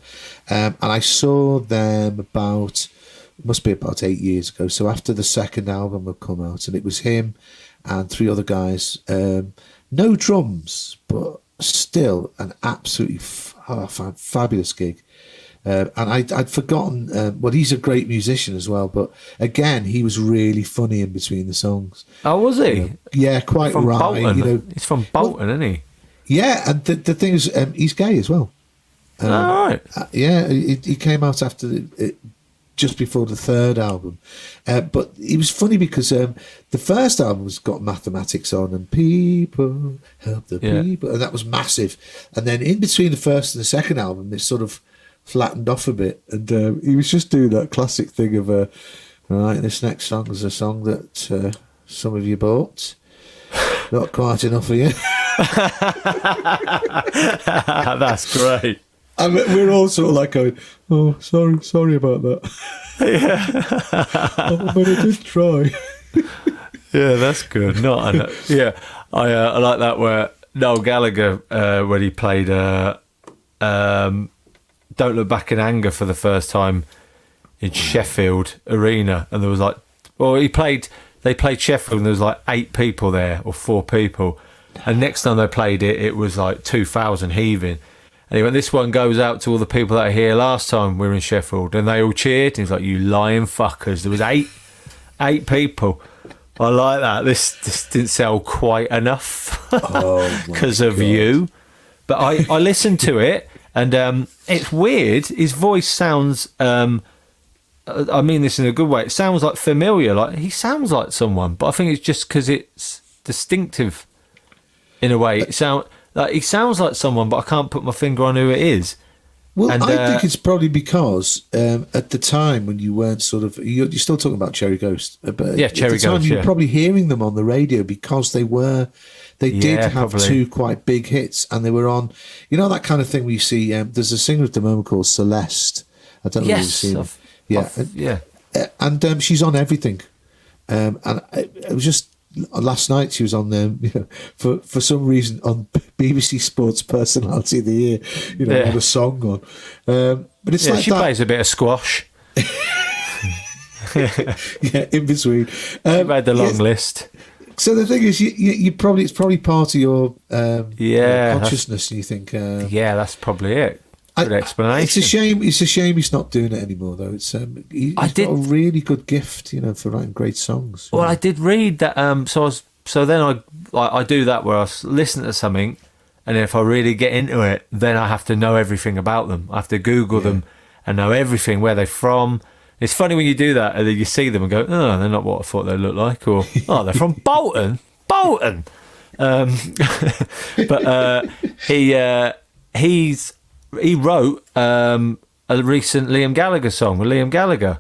And I saw them must be about 8 years ago. So after the second album had come out, and it was him and 3 other guys. No drums, but still an absolutely fabulous gig. And I'd forgotten, he's a great musician as well, but again, he was really funny in between the songs. Oh, was he? Yeah, quite from right. Bolton. He's from Bolton, isn't he? Yeah, and the thing is, he's gay as well. All right. He came out after just before the third album. But it was funny because the first album's got mathematics on and people help the people, and that was massive. And then in between the first and the second album, it sort of flattened off a bit, and he was just doing that classic thing of right, this next song is a song that some of you bought, not quite enough for you. That's great. And we're all sort of like going, oh, sorry about that. But I did try. Yeah, that's good. I like that where Noel Gallagher, when he played Don't Look Back in Anger for the first time in Sheffield Arena, and there was they played Sheffield and there was like 8 people there, or 4 people, and next time they played it was like 2,000 heaving, and he went, this one goes out to all the people that are here last time we were in Sheffield, and they all cheered, and he's like, you lying fuckers, there was 8 8 people. I like that. This didn't sell quite enough because of you. But I listened to it, and it's weird. His voice sounds, I mean this in a good way, it sounds like familiar. Like he sounds like someone, but I think it's just because it's distinctive in a way. He sounds like someone, but I can't put my finger on who it is. Well, And, I think it's probably because at the time when you weren't sort of... You're still talking about Cherry Ghost. But yeah, Cherry Ghost. At the time, you were probably hearing them on the radio because they did have probably 2 quite big hits, and they were on... You know that kind of thing where you see... there's a singer at the moment called Celeste. I don't know if you've seen her. And she's on everything. And it was just... Last night she was on for some reason on BBC Sports Personality of the Year, had a song on. But it's like she plays a bit of squash. In between. She made the long list. So the thing is, it's probably part of your consciousness. And you think, that's probably it. Good explanation. It's a shame he's not doing it anymore, though. He's got a really good gift, for writing great songs. Well, I did read that. So then I do that where I listen to something, and if I really get into it, then I have to know everything about them. I have to Google them and know everything, where they're from. It's funny when you do that, and then you see them and go, "Oh, they're not what I thought they looked like," or "Oh, they're from Bolton." But he wrote a recent Liam Gallagher song with Liam Gallagher,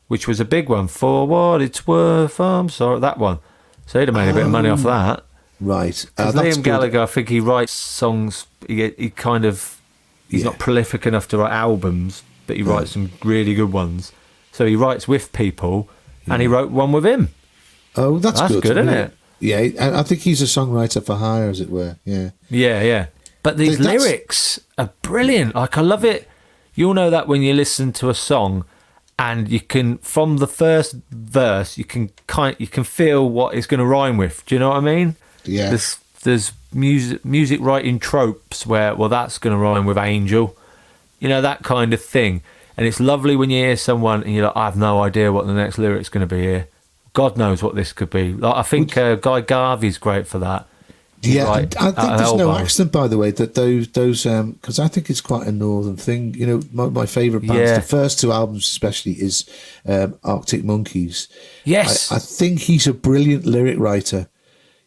which was a big one. For what it's worth, I'm sorry, that one. So he'd have made a bit of money off that. Right. Liam Gallagher, I think he writes songs, he's not prolific enough to write albums, but he writes some really good ones. So he writes with people, and he wrote one with him. Oh, that's good. Good, isn't it? Yeah, I think he's a songwriter for hire, as it were. Yeah. Yeah. But these lyrics are brilliant. Like, I love it. You'll know that when you listen to a song, and you can, from the first verse, you can feel what it's going to rhyme with. Do you know what I mean? Yeah. There's music writing tropes where, well, that's going to rhyme with Angel. That kind of thing. And it's lovely when you hear someone and you're like, I have no idea what the next lyric's going to be here. God knows what this could be. Like, I think Guy Garvey's great for that. Yeah, I think there's no accident, by the way, that those because I think it's quite a northern thing. My favourite bands, the first 2 albums especially, is Arctic Monkeys. Yes, I think he's a brilliant lyric writer.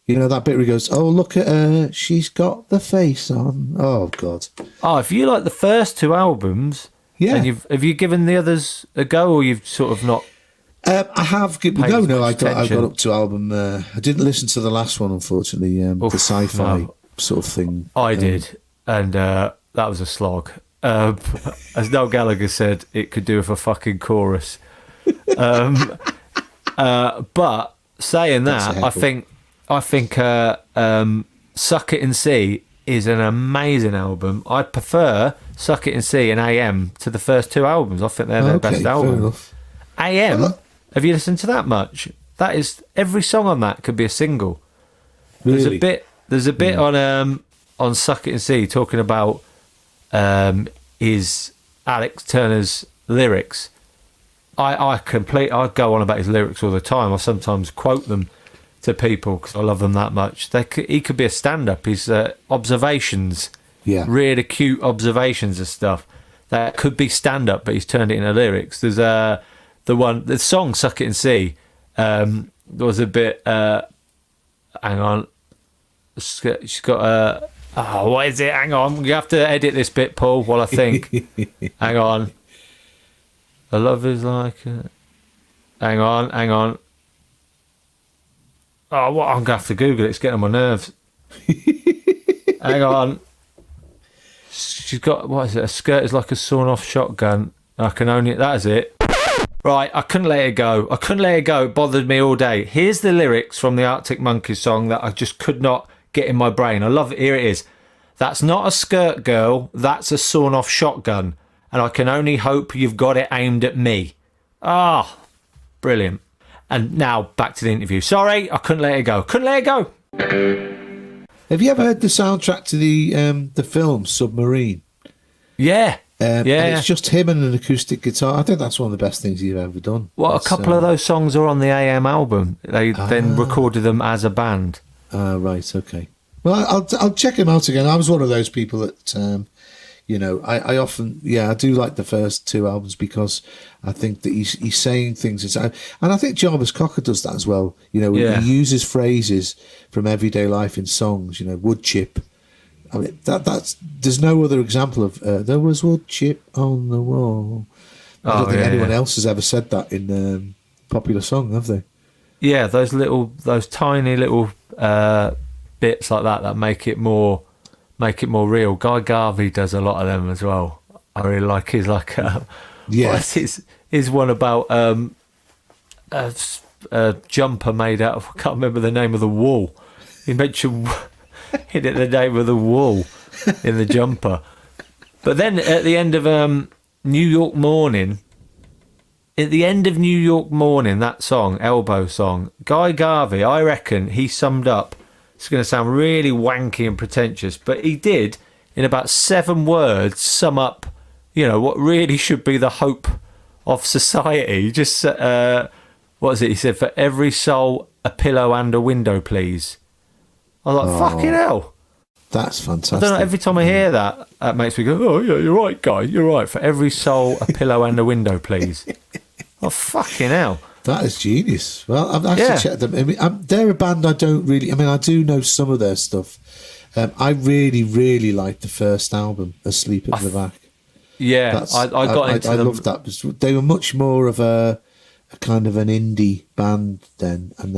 That bit where he goes, "Oh, look at her, she's got the face on." Oh God. Oh, if you like the first 2 albums, and have you given the others a go, or you've sort of not? I have. I got up to album. I didn't listen to the last one, unfortunately. The sci-fi sort of thing. I did, and that was a slog. As Noel Gallagher said, it could do with a fucking chorus. But saying that, I think "Suck It and See" is an amazing album. I prefer "Suck It and See" and "AM" to the first 2 albums. I think they're their best albums. AM. Have you listened to that much? That is, every song on that could be a single. Really? There's a bit on "Suck It and See" talking about his Alex Turner's lyrics. I go on about his lyrics all the time. I sometimes quote them to people because I love them that much. He could be a stand-up. His observations, really acute observations of stuff that could be stand-up, but he's turned it into lyrics. There's the song "Suck It and See." There was a bit. Hang on, she's got what is it? Hang on, you have to edit this bit, Paul, while I think. Hang on. "A love is like Hang on. Oh, what? I'm gonna have to Google it. It's getting on my nerves. Hang on. She's got, what is it? A skirt is like a sawn-off shotgun. That is it. Right, I couldn't let it go. It bothered me all day. Here's the lyrics from the Arctic Monkeys song that I just could not get in my brain. I love it. Here it is. "That's not a skirt, girl. That's a sawn-off shotgun. And I can only hope you've got it aimed at me." Ah, brilliant. And now back to the interview. Sorry, I couldn't let it go. Have you ever heard the soundtrack to the film Submarine? Yeah. And it's just him and an acoustic guitar. I think that's one of the best things you've ever done. Well, a couple of those songs are on the AM album. They then recorded them as a band. Right, okay. Well, I'll check him out again. I was one of those people that, I often, I do like the first two albums because I think that he's saying things. And I think Jarvis Cocker does that as well. He uses phrases from everyday life in songs, wood chip. I mean, that's there's no other example of there was wood chip on the wall. I don't think anyone else has ever said that in popular song, have they? Yeah, those tiny little bits like that make it more real. Guy Garvey does a lot of them as well. I really like his his one about a jumper made out of, I can't remember the name of the wool. He mentioned hit it the name of the wool in the jumper. But then at the end of New York Morning, that song, Elbow Song, Guy Garvey, I reckon he summed up, it's going to sound really wanky and pretentious, but he did, in about 7 words, sum up, what really should be the hope of society. Just, what was it? He said, for every soul, a pillow and a window, please. I was like, fucking hell. That's fantastic. I don't know, every time I hear that, that makes me go, oh, yeah, you're right, Guy, you're right. For every soul, a pillow and a window, please. Oh, fucking hell. That is genius. Well, I've actually checked them. I mean, they're a band I do know some of their stuff. I really, really liked the first album, Asleep at the Back. Yeah, I got into them. I loved that. They were much more of a kind of an indie band then. And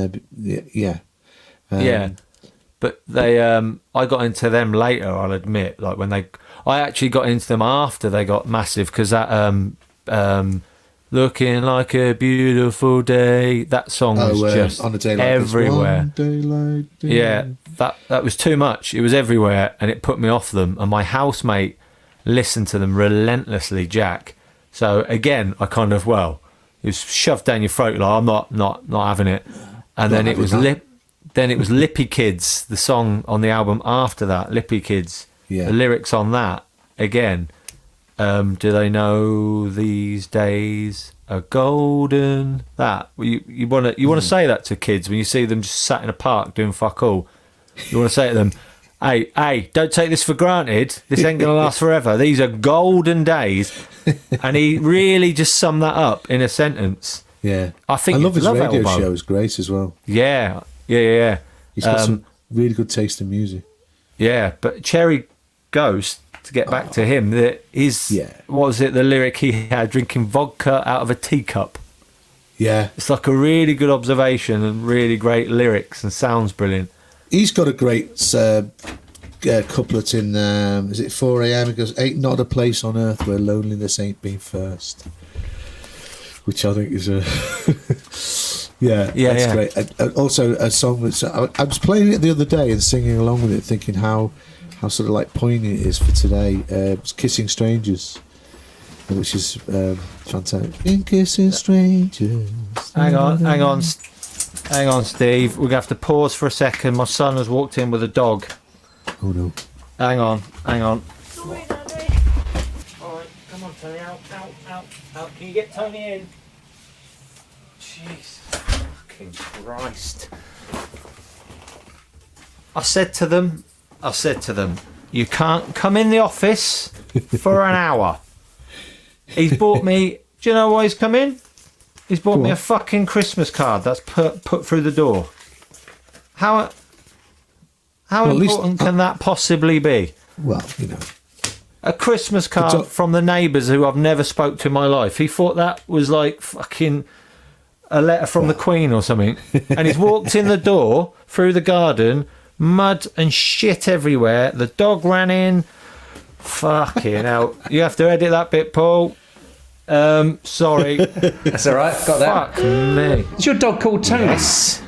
but they, I got into them later, I'll admit. Like I actually got into them after they got massive, because that, Looking Like a Beautiful Day, that song was just on a day like everywhere. Yeah, that was too much. It was everywhere, and it put me off them. And my housemate listened to them relentlessly, Jack. So again, I kind of, it was shoved down your throat, like I'm not having it. And then it was Lippy Kids, the song on the album after that, Lippy Kids. Yeah. The lyrics on that, again, do they know these days are golden? That you want to say that to kids when you see them just sat in a park doing fuck all. You want to say to them, hey, don't take this for granted. This ain't gonna last forever. These are golden days. And he really just summed that up in a sentence. Yeah, I love his radio show. It's great as well. Yeah. He's got some really good taste in music. Yeah, but Cherry Ghost, to get back to him, what was it, the lyric he had, drinking vodka out of a teacup? Yeah. It's like a really good observation and really great lyrics and sounds brilliant. He's got a great couplet in, is it 4 a.m? It goes, ain't not a place on earth where loneliness ain't been first. Which I think is that's great. And also a song that's, I was playing it the other day and singing along with it, thinking how sort of like poignant it is for today. It's Kissing Strangers, which is fantastic. In Kissing Strangers. Hang on, Steve. We're going to have to pause for a second. My son has walked in with a dog. Oh no. Hang on. Alright, come on, Tony. Out. Can you get Tony in? Jeez. Fucking Christ. I said to them, you can't come in the office for an hour. He's bought me, do you know why he's come in? He's bought me a fucking Christmas card that's put through the door. How important can that possibly be? Well, A Christmas card from the neighbours who I've never spoke to in my life. He thought that was like fucking a letter from the Queen or something. And he's walked in the door through the garden, mud and shit everywhere. The dog ran in. Fucking hell. You have to edit that bit, Paul. Sorry. That's all right. Got that. Fuck me. Is your dog called Tony? Yes.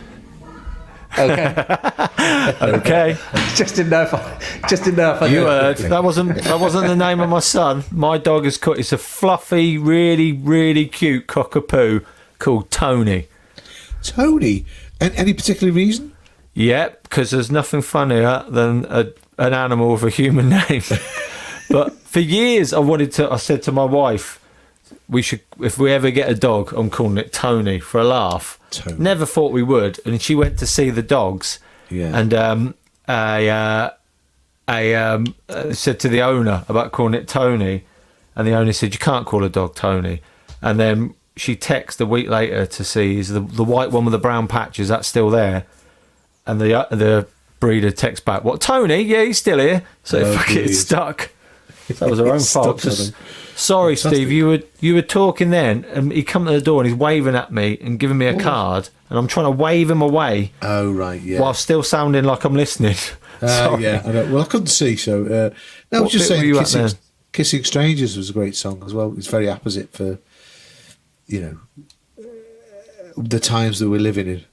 Okay. Just didn't know if I you heard. That wasn't the name of my son. My dog is called. It's a fluffy, really, really cute cockapoo called Tony. Tony? And any particular reason? Yep, because there's nothing funnier than an animal with a human name. But For years, I said to my wife, we should, if we ever get a dog, I'm calling it Tony for a laugh. Tony. Never thought we would. And she went to see the dogs. Yeah. And I said to the owner about calling it Tony. And the owner said, you can't call a dog Tony. And then she texted a week later to see, is the white one with the brown patches, that's still there? And the breeder texts back, what, Tony? Yeah, he's still here. So it stuck. That was our own fault. Sorry, Steve, you were talking then, and he come to the door and he's waving at me and giving me a card, and I'm trying to wave him away. Oh, right, yeah. While still sounding like I'm listening. Yeah, well, I couldn't see, so... no, I was just saying Kissing Strangers was a great song as well. It's very apposite for, the times that we're living in.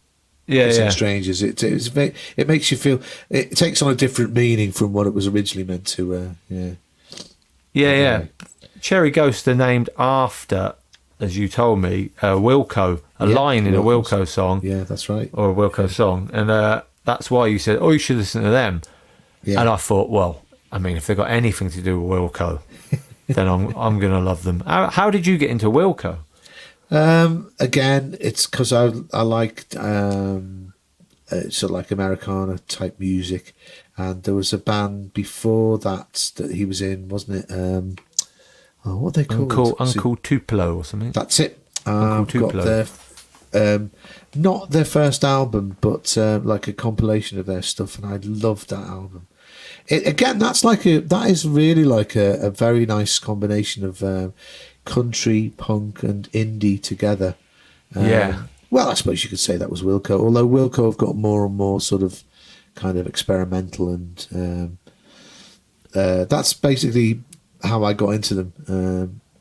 Yeah, Kissing Strangers. It makes you feel... It takes on a different meaning from what it was originally meant to, Yeah. Cherry Ghost are named after, as you told me, Wilco, a line in a Wilco song. Yeah, that's right. Or a Wilco song. And that's why you said, you should listen to them. Yeah. And I thought, well, I mean, if they've got anything to do with Wilco, then I'm going to love them. How did you get into Wilco? Again, it's because I liked sort of like Americana type music. And there was a band before that he was in, wasn't it? What are they called? Uncle Tupelo or something. That's it. Uncle Tupelo. Got not their first album, but like a compilation of their stuff, and I loved that album. That is really like a very nice combination of country, punk, and indie together. Well, I suppose you could say that was Wilco, although Wilco have got more and more sort of kind of experimental, and that's basically how I got into them.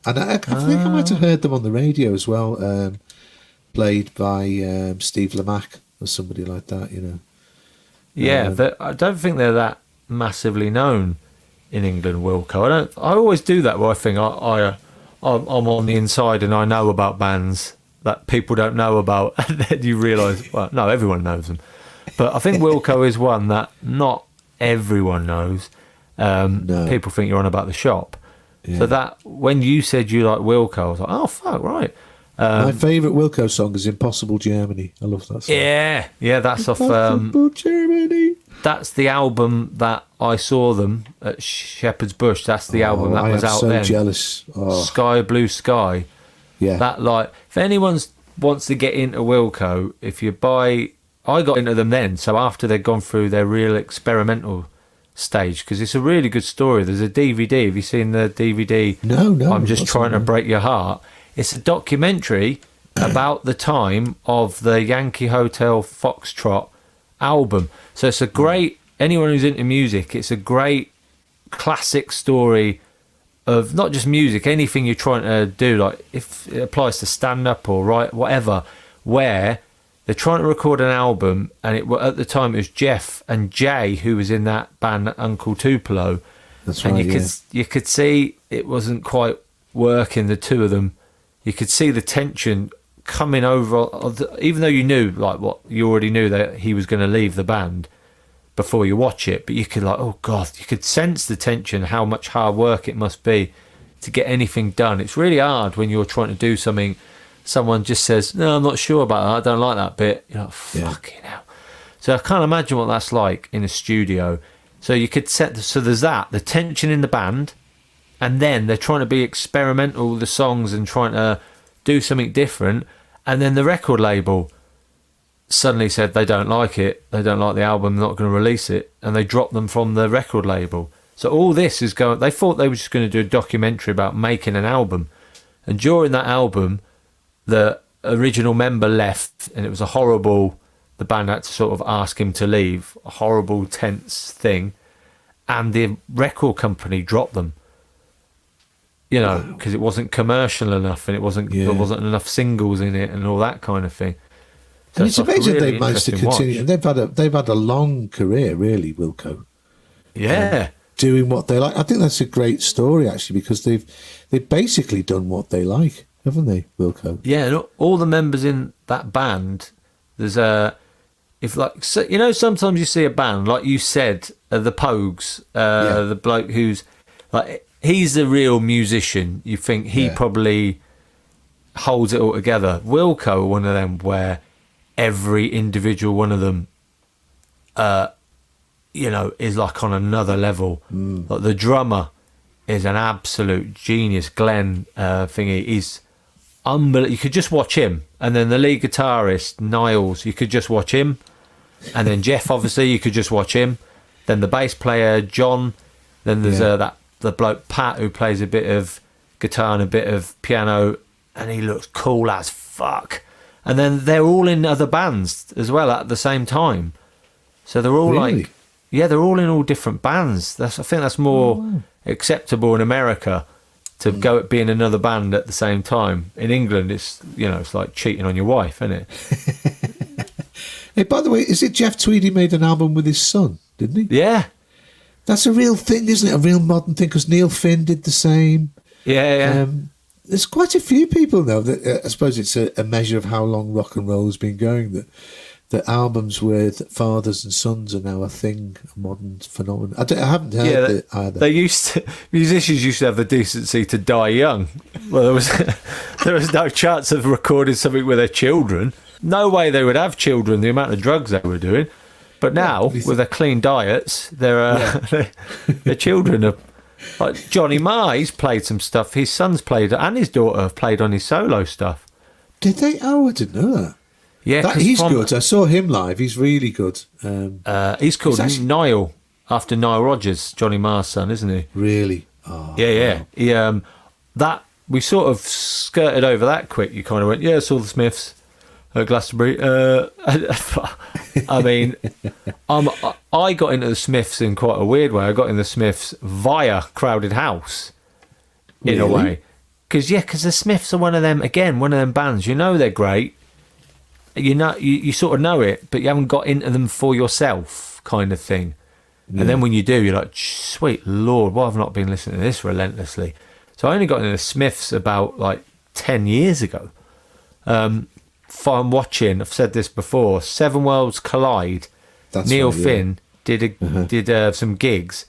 And I think I might have heard them on the radio as well, played by Steve Lamacq or somebody like that, Yeah, I don't think they're that massively known in England, Wilco. I always do that where I think I'm on the inside and I know about bands that people don't know about, and then you realise, well, no, everyone knows them. But I think Wilco is one that not everyone knows. No. People think you're on about the shop. Yeah. So that, when you said you like Wilco, I was like, oh, fuck, right. My favourite Wilco song is Impossible Germany. I love that song. Yeah, that's Impossible Germany. That's the album that I saw them at Shepherd's Bush. That's the album that was out then. I'm so jealous. Sky Blue Sky. Yeah. That, like, if anyone wants to get into Wilco, if you buy... I got into them then, so after they'd gone through their real experimental stage, because it's a really good story. There's a DVD. Have you seen the DVD? No. I'm Just Trying to Break Your Heart. It's a documentary about the time of the Yankee Hotel Foxtrot album. So it's a great, anyone who's into music, it's a great classic story of not just music, anything you're trying to do, like if it applies to stand-up or write, whatever, where they're trying to record an album, and at the time it was Jeff and Jay who was in that band Uncle Tupelo. That's and right. You could see it wasn't quite working, the two of them. You could see the tension coming over, even though you knew, like, what you already knew that he was going to leave the band before you watch it, but you could, like, oh god, you could sense the tension, how much hard work it must be to get anything done. It's really hard when you're trying to do something. Someone just says, no, I'm not sure about that, I don't like that bit. You're like, fucking hell. So I can't imagine what that's like in a studio. So you could so there's that, the tension in the band, and then they're trying to be experimental with the songs and trying to do something different, and then the record label suddenly said they don't like it, they don't like the album, they're not going to release it, and they dropped them from the record label. So all this is going, they thought they were just going to do a documentary about making an album, and during that album the original member left, and it was a horrible, the band had to sort of ask him to leave, a horrible tense thing, and the record company dropped them, because it wasn't commercial enough, and there wasn't enough singles in it and all that kind of thing. So and it's amazing they've managed to continue, and they've had a long career, really, Wilco. Yeah. Doing what they like. I think that's a great story, actually, because they've basically done what they like, haven't they, Wilco? Yeah, and all the members in that band, there's sometimes you see a band, like you said, the Pogues, the bloke who's like, he's a real musician. You think he probably holds it all together. Wilco, one of them where every individual one of them, is like on another level. Like the drummer is an absolute genius. Glenn thingy, he's unbelievable. You could just watch him, and then the lead guitarist Niles, you could just watch him, and then Jeff, obviously, you could just watch him. Then the bass player John. Then there's the bloke Pat who plays a bit of guitar and a bit of piano, and he looks cool as fuck. And then they're all in other bands as well at the same time. So they're all Really? they're all in all different bands. I think that's more acceptable in America to go be in another band at the same time. In England, it's it's like cheating on your wife, isn't it? Hey, by the way, is it Jeff Tweedy made an album with his son, didn't he? Yeah. That's a real thing, isn't it? A real modern thing, because Neil Finn did the same. Yeah. There's quite a few people now that I suppose it's a measure of how long rock and roll has been going, that albums with fathers and sons are now a thing, a modern phenomenon. I haven't heard it either. Musicians used to have the decency to die young. Well, there was no chance of recording something with their children. No way they would have children, the amount of drugs they were doing. But now, with their clean diets, their children are... Like Johnny Marr, he's played some stuff. His son's played, and his daughter have played on his solo stuff. Did they? Oh, I didn't know that. Yeah, he's good. I saw him live. He's really good. He's called Niall, after Nile Rodgers, Johnny Marr's son, isn't he? Really? Oh, yeah. Wow. He we sort of skirted over that quick. You kind of went, I saw the Smiths at Glastonbury. I mean, I got into the Smiths in quite a weird way. I got in the Smiths via Crowded House, in a way. Because the Smiths are one of them bands. They're great. You sort of know it, but you haven't got into them for yourself, kind of thing. Yeah. And then when you do, you're like, sweet Lord, why have I not been listening to this relentlessly? So I only got into the Smiths about like 10 years ago. I'm watching, I've said this before, Seven Worlds Collide. That's Neil Finn did some gigs,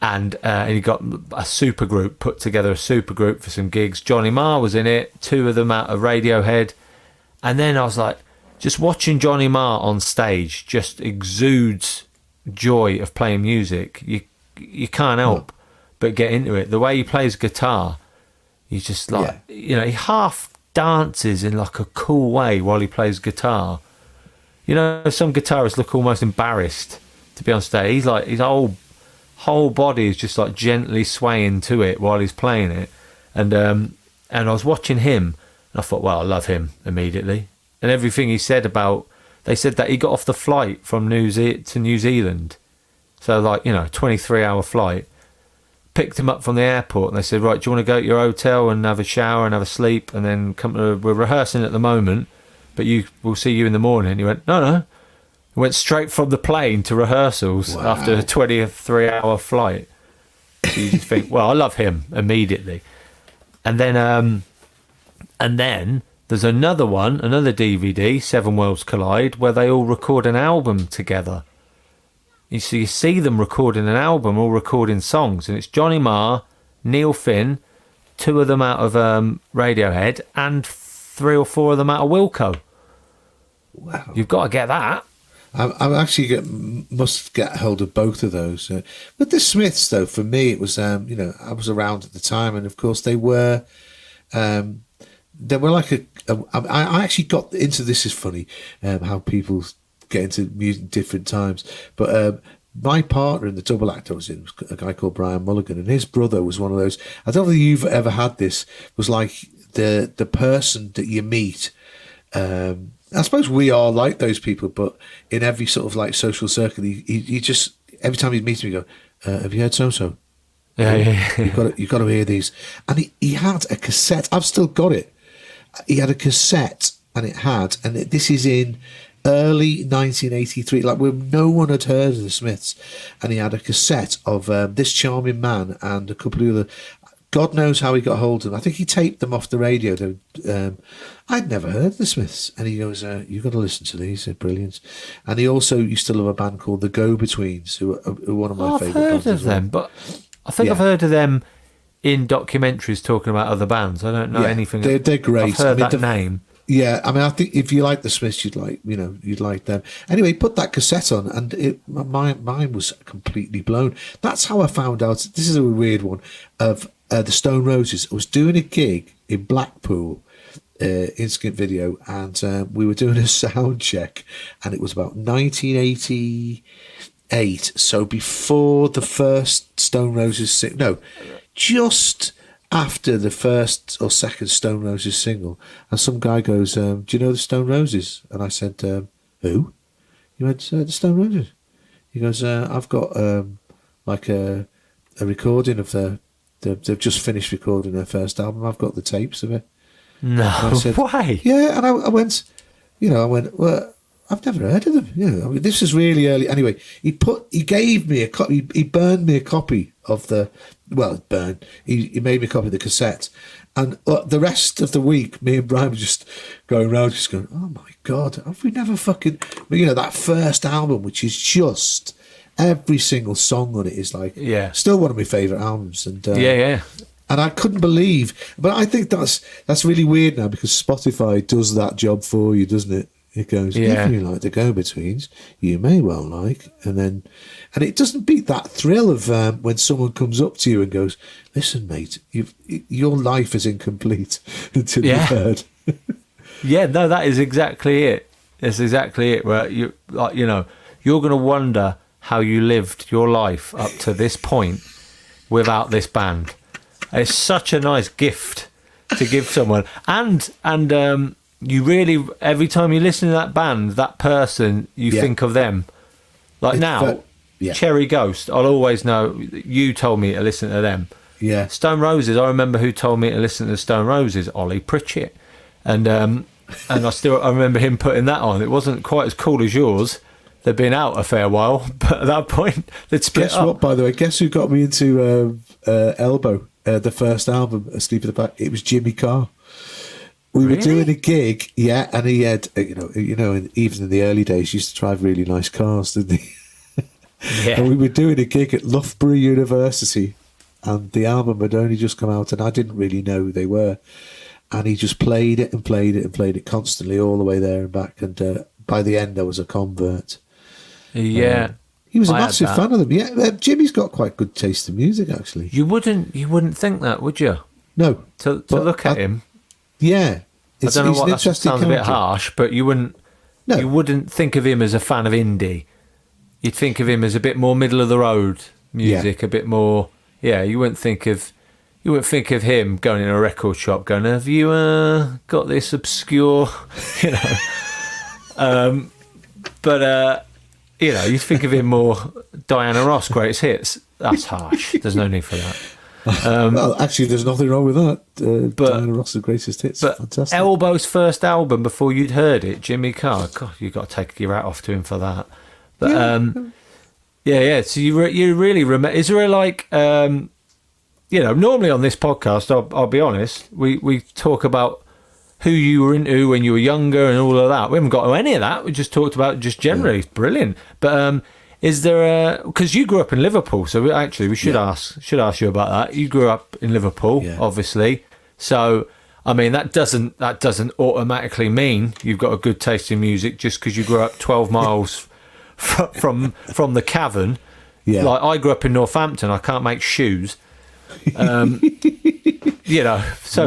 and he got a super group, put together a super group for some gigs. Johnny Marr was in it, two of them out of Radiohead. And then I was like, just watching Johnny Marr on stage just exudes joy of playing music. You can't help but get into it. The way he plays guitar, he's just like, he half dances in like a cool way while he plays guitar. Some guitarists look almost embarrassed to be on stage. He's like, his whole body is just like gently swaying to it while he's playing it. And I was watching him, and I thought, well, I love him immediately. And everything he said they said that he got off the flight from New Zealand. So 23-hour flight. Picked him up from the airport, and they said, right, do you want to go to your hotel and have a shower and have a sleep, and then we're rehearsing at the moment, but we'll see you in the morning. He went, no. He went straight from the plane to rehearsals after a 23-hour flight. So you just think, well, I love him immediately. And then there's another DVD, Seven Worlds Collide, where they all record an album together. You see them recording an album, all recording songs, and it's Johnny Marr, Neil Finn, two of them out of Radiohead, and 3 or 4 of them out of Wilco. Wow. You've got to get that. I actually must get hold of both of those. With the Smiths, though, for me, it was, I was around at the time, and of course they were like I actually got into this. Is funny how people get into music different times, but my partner in the double act I was in was a guy called Brian Mulligan, and his brother was one of those. I don't know if you've ever had this. Was like the person that you meet. I suppose we are like those people, but in every sort of like social circle, he just every time he meets me, he go, "Have you heard so?" Yeah. You've got to hear these. And he had a cassette. I've still got it. He had a cassette, and this is in early 1983, like when no one had heard of the Smiths, and he had a cassette of This Charming Man and a couple of other. God knows how he got hold of them. I think he taped them off the radio. I'd never heard of the Smiths, and he goes, "You've got to listen to these. They're brilliant." And he also used to love a band called the Go-Betweens, who are one of my favourite bands. I've heard of them, but I think I've heard of them in documentaries talking about other bands. I don't know anything. They're great. I've heard that name. Yeah, I mean, I think if you like the Smiths, you'd like them. Anyway, put that cassette on, and mine was completely blown. That's how I found out. This is a weird one of the Stone Roses. I was doing a gig in Blackpool, instant video, and we were doing a sound check, and it was about 1988. So before the first Stone Roses just after the first or second Stone Roses single, and some guy goes, do you know the Stone Roses? And I said, who? He went, the Stone Roses. He goes, I've got like a recording of they've just finished recording their first album. I've got the tapes of it. No, I said, why? Yeah, and I went, well, I've never heard of them. I mean, this is really early. Anyway, he gave me a copy. He burned me a copy of he made me a copy of the cassette, and the rest of the week, me and Brian were just going around, just going, "Oh my God, have we never fucking?" That first album, which is just every single song on it is like, still one of my favourite albums, and And I couldn't believe, but I think that's really weird now because Spotify does that job for you, doesn't it? It goes, if you like the go-betweens, you may well like, and it doesn't beat that thrill of when someone comes up to you and goes, "Listen, mate, your life is incomplete until you've heard." No, that is exactly it. That's exactly it. Where you're going to wonder how you lived your life up to this point without this band. It's such a nice gift to give someone, and you really, every time you listen to that band, that person, you think of them. Like Cherry Ghost, I'll always know, you told me to listen to them. Yeah. Stone Roses, I remember who told me to listen to Stone Roses, Ollie Pritchett. And I remember him putting that on. It wasn't quite as cool as yours. They'd been out a fair while, but at that point, they'd split Guess up. what, by the way? Guess who got me into Elbow, the first album, Asleep in the Back? It was Jimmy Carr. We were doing a gig, and he had, even in the early days, he used to drive really nice cars, didn't he? Yeah. And we were doing a gig at Loughborough University, and the album had only just come out, and I didn't really know who they were. And he just played it and played it and played it constantly all the way there and back. And by the end, I was a convert. Yeah. He was a massive fan of them. Yeah, Jimmy's got quite good taste in music, actually. You wouldn't think that, would you? No. To look at him. Yeah. I don't know what that sounds a bit harsh, but you wouldn't think of him as a fan of indie. You'd think of him as a bit more middle of the road music, a bit more. Yeah, you wouldn't think of him going in a record shop going, "Have you got this obscure," But you think of him more Diana Ross, greatest hits. That's harsh. There's no need for that. Well, actually, there's nothing wrong with that. Diana Ross's greatest hits. But fantastic. Elbow's first album, before you'd heard it, Jimmy Carr. God, you've got to take your hat off to him for that. But So you really remember? Is there normally on this podcast, I'll be honest, we talk about who you were into when you were younger and all of that. We haven't got to any of that. We just talked about just generally. Yeah. Brilliant. But is there because you grew up in Liverpool, so we should ask you about that. You grew up in Liverpool, obviously. So I mean that doesn't automatically mean you've got a good taste in music just because you grew up 12 miles from the cavern. Yeah. Like I grew up in Northampton. I can't make shoes. So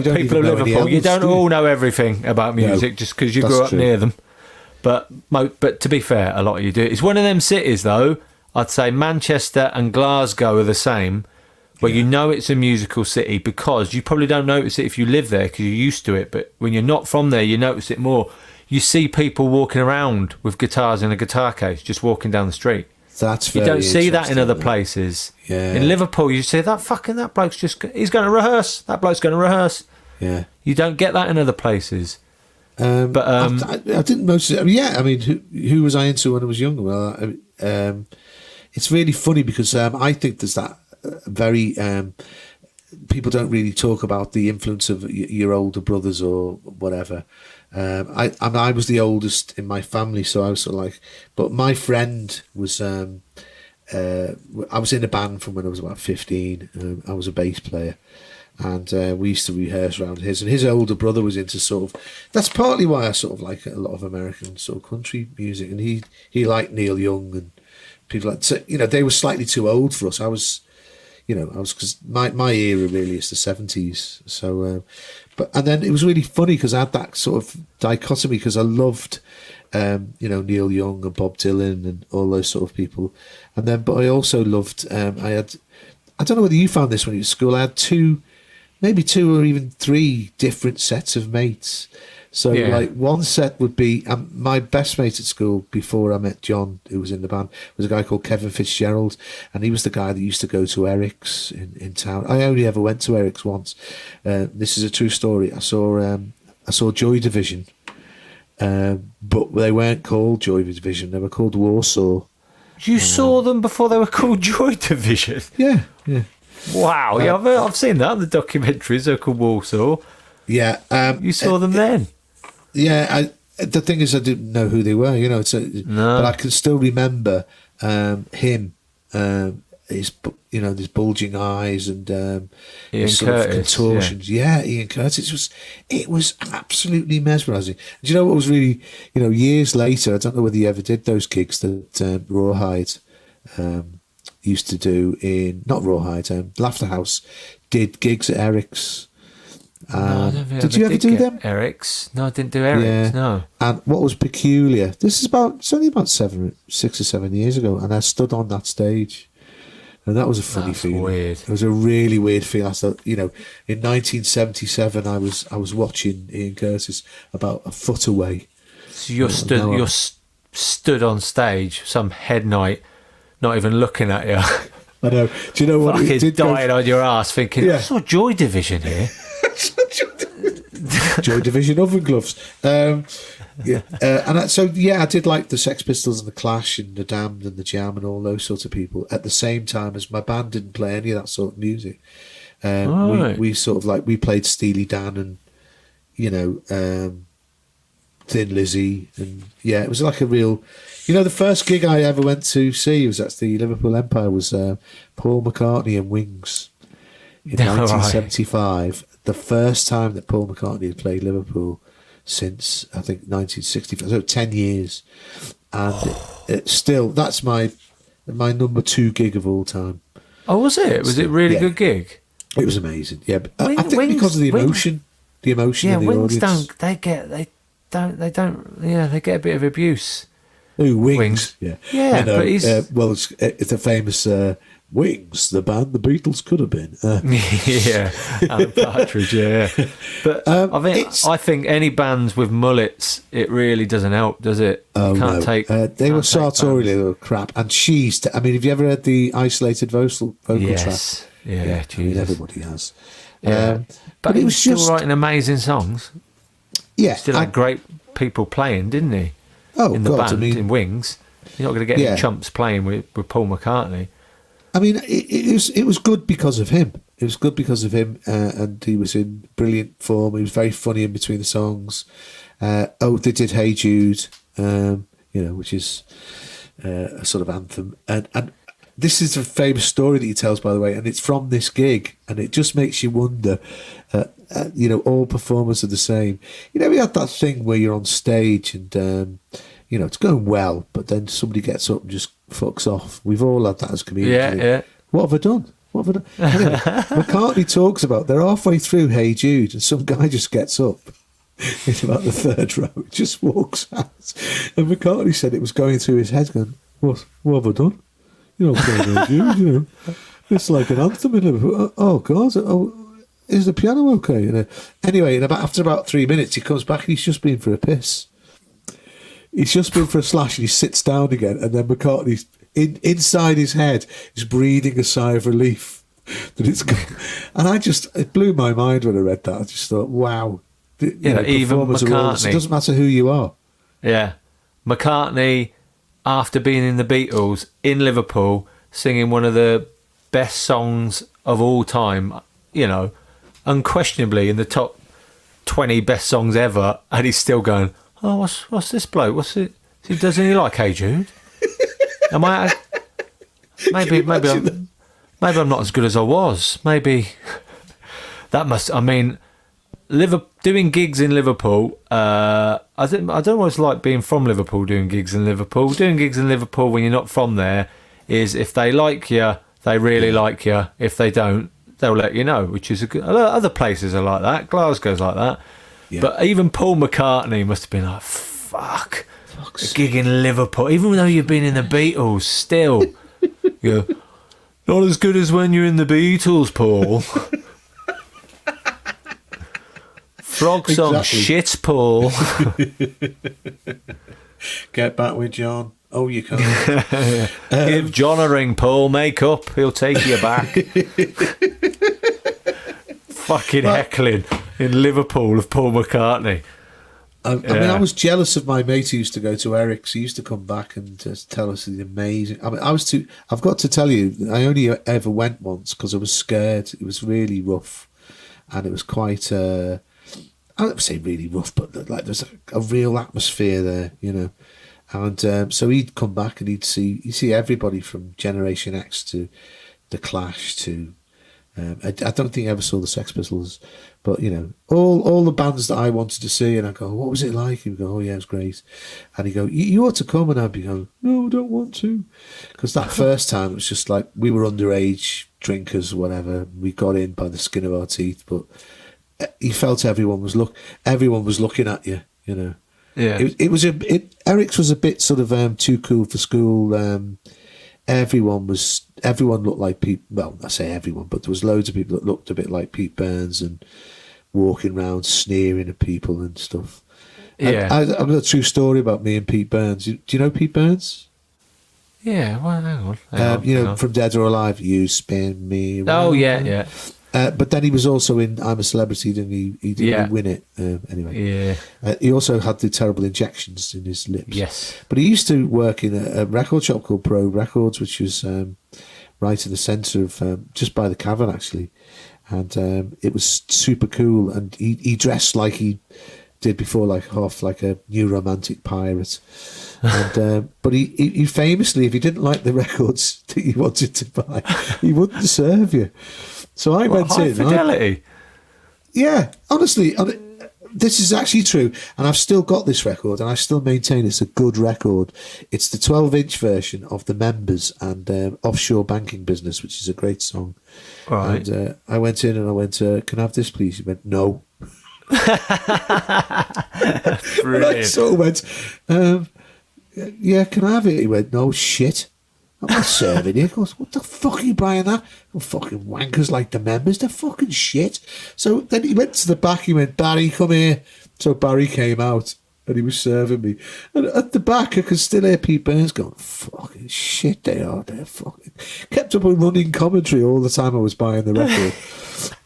people of Liverpool, you don't all know everything about music just because you grew up near them. But to be fair, a lot of you do. It's one of them cities, though. I'd say Manchester and Glasgow are the same, where you know it's a musical city because you probably don't notice it if you live there because you're used to it. But when you're not from there, you notice it more. You see people walking around with guitars in a guitar case, just walking down the street. You don't see that in other places. Yeah. In Liverpool, you see that bloke's he's going to rehearse. That bloke's going to rehearse. Yeah. You don't get that in other places. I didn't most. I mean, who was I into when I was younger? Well, it's really funny because I think there's that very. People don't really talk about the influence of your older brothers or whatever. I was the oldest in my family, so I was sort of like. But my friend was. I was in a band from when I was about 15. I was a bass player, and we used to rehearse around his. And his older brother was into sort of. That's partly why I sort of like a lot of American sort of country music, and he liked Neil Young and people like. So, they were slightly too old for us. I was because my era really is the 70s. So, and then it was really funny because I had that sort of dichotomy because I loved, Neil Young and Bob Dylan and all those sort of people, but I also loved. I don't know whether you found this when you were at school. I had maybe two or even three different sets of mates. So like one set would be my best mate at school before I met John, who was in the band, was a guy called Kevin Fitzgerald, and he was the guy that used to go to Eric's in town. I only ever went to Eric's once. This is a true story. I saw Joy Division, but they weren't called Joy Division. They were called Warsaw. You saw them before they were called Joy Division? Yeah. Wow, I've seen that. The documentaries, they're called Warsaw. Yeah. You saw them then? Yeah. The thing is, I didn't know who they were, but I can still remember him, his bulging eyes and his sort of contortions. Yeah, Ian Curtis. It was absolutely mesmerising. Do you know what was really, years later, I don't know whether you ever did those gigs that Rawhide used to do not Rawhide, Laughter House did gigs at Eric's. Did you ever do them? Eric's? No, I didn't do Eric's, no. And what was peculiar, it's only about 6 or 7 years ago, and I stood on that stage. And that was a funny feeling. Weird. It was a really weird feeling. I thought, in 1977, I was watching Ian Curtis about a foot away. So you're stood on stage, some head night, not even looking at you. I know. Do you know what? It did dying on your ass, thinking, I saw Joy Division here. Joy Division oven gloves. I did like the Sex Pistols and the Clash and the Damned and the Jam and all those sorts of people at the same time as my band didn't play any of that sort of music. We sort of we played Steely Dan and Thin Lizzy, and it was like a real. The first gig I ever went to see was at the Liverpool Empire was Paul McCartney and Wings in 1975. The first time that Paul McCartney had played Liverpool since I think 1965, so 10 years, and it's still that's my number 2 gig of all time. Oh, was it? Was it really good gig? It was amazing. Yeah, but I think because of the emotion, in the Wings audience. They get a bit of abuse. Ooh, Wings. Yeah, but he's it's a famous. Wings, the band the Beatles could have been. Alan Partridge, But I think any bands with mullets, it really doesn't help, does it? They were sartorially, they were crap. And have you ever heard the isolated vocal track? Yeah, everybody has. But he was still writing amazing songs. Yeah, still had great people playing, didn't he? Oh, in the band, in Wings. You're not going to get any chumps playing with Paul McCartney. I mean, it was good because of him. It was good because of him, and he was in brilliant form. He was very funny in between the songs. They did "Hey Jude," which is a sort of anthem. And this is a famous story that he tells, by the way, and it's from this gig, and it just makes you wonder. All performers are the same. We had that thing where you're on stage and it's going well, but then somebody gets up and just fucks off. We've all had that as comedians. Yeah. What have I done? Anyway, McCartney talks about they're halfway through "Hey Jude" and some guy just gets up in about the third row, just walks out. And McCartney said it was going through his head, going, "What have I done? Playing "Hey Jude." It's like an anthem in Liverpool. Oh God! Is the piano okay? Anyway, after about 3 minutes, he comes back and he's just been for a piss. He's just been for a slash and he sits down again, and then McCartney's inside his head is breathing a sigh of relief that it's gone. And it blew my mind when I read that. I just thought, wow. Even McCartney. It doesn't matter who you are. Yeah. McCartney, after being in the Beatles, in Liverpool, singing one of the best songs of all time, unquestionably in the top 20 best songs ever, and he's still going, oh, what's this bloke? What's it? Doesn't he like "Hey Jude"? Am I? Maybe I'm not as good as I was. Maybe That must. I mean, doing gigs in Liverpool. I don't know what it's like being from Liverpool doing gigs in Liverpool. Doing gigs in Liverpool when you're not from there is if they like you, they really like you. If they don't, they'll let you know. Which is other places are like that. Glasgow's like that. Yeah. But even Paul McCartney must have been like, fuck. A gig in Liverpool, even though you've been in the Beatles, still, yeah, not as good as when you're in the Beatles, Paul. Frog song shit, Paul. Get back with John. Oh, you can't. Give John a ring, Paul. Make up. He'll take you back. Fucking heckling in Liverpool of Paul McCartney. I mean, I was jealous of my mate who used to go to Eric's. He used to come back and just tell us the amazing. I mean, I've got to tell you, I only ever went once because I was scared. It was really rough, and it was quite. I don't say really rough, but like there's a real atmosphere there, you know. And so he'd come back and he'd see everybody from Generation X to the Clash to. I don't think I ever saw the Sex Pistols, but you know, all the bands that I wanted to see, and I go, "What was it like?" He'd go, "Oh yeah, it was great," and he'd go, "You ought to come," and I'd be going, "No, I don't want to," because that first time it was just like we were underage drinkers, or whatever. We got in by the skin of our teeth, but he felt everyone was looking at you, you know. Yeah, Eric's was a bit sort of too cool for school. Everyone looked like Pete. Well, I say everyone, but there was loads of people that looked a bit like Pete Burns and walking around sneering at people and stuff. Yeah, I've got a true story about me and Pete Burns. Do you know Pete Burns? Yeah, well, hang on. From Dead or Alive, you spin me round. Oh yeah. But then he was also in I'm a Celebrity, didn't he? He didn't win it anyway. Yeah. He also had the terrible injections in his lips. Yes. But he used to work in a record shop called Pro Records, which was right in the centre of just by the Cavern actually, and it was super cool. And he dressed like he did before, like half like a new romantic pirate. And but he famously, if he didn't like the records that you wanted to buy, he wouldn't serve you. So I went high in. Fidelity. Yeah, honestly, this is actually true, and I've still got this record, and I still maintain it's a good record. It's the 12-inch version of The Members and Offshore Banking Business, which is a great song. Right. And I went in and I went, "Can I have this, please?" He went, "No." Brilliant. I sort of went, "Yeah, can I have it?" He went, "No, shit. I'm not serving you." He goes, "What the fuck are you buying that? Oh, fucking wankers like The Members, they're fucking shit." So then he went to the back, he went, "Barry, come here." So Barry came out and he was serving me. And at the back, I could still hear Pete Burns going, "Fucking shit, they are. They're fucking..." Kept up a running commentary all the time I was buying the record.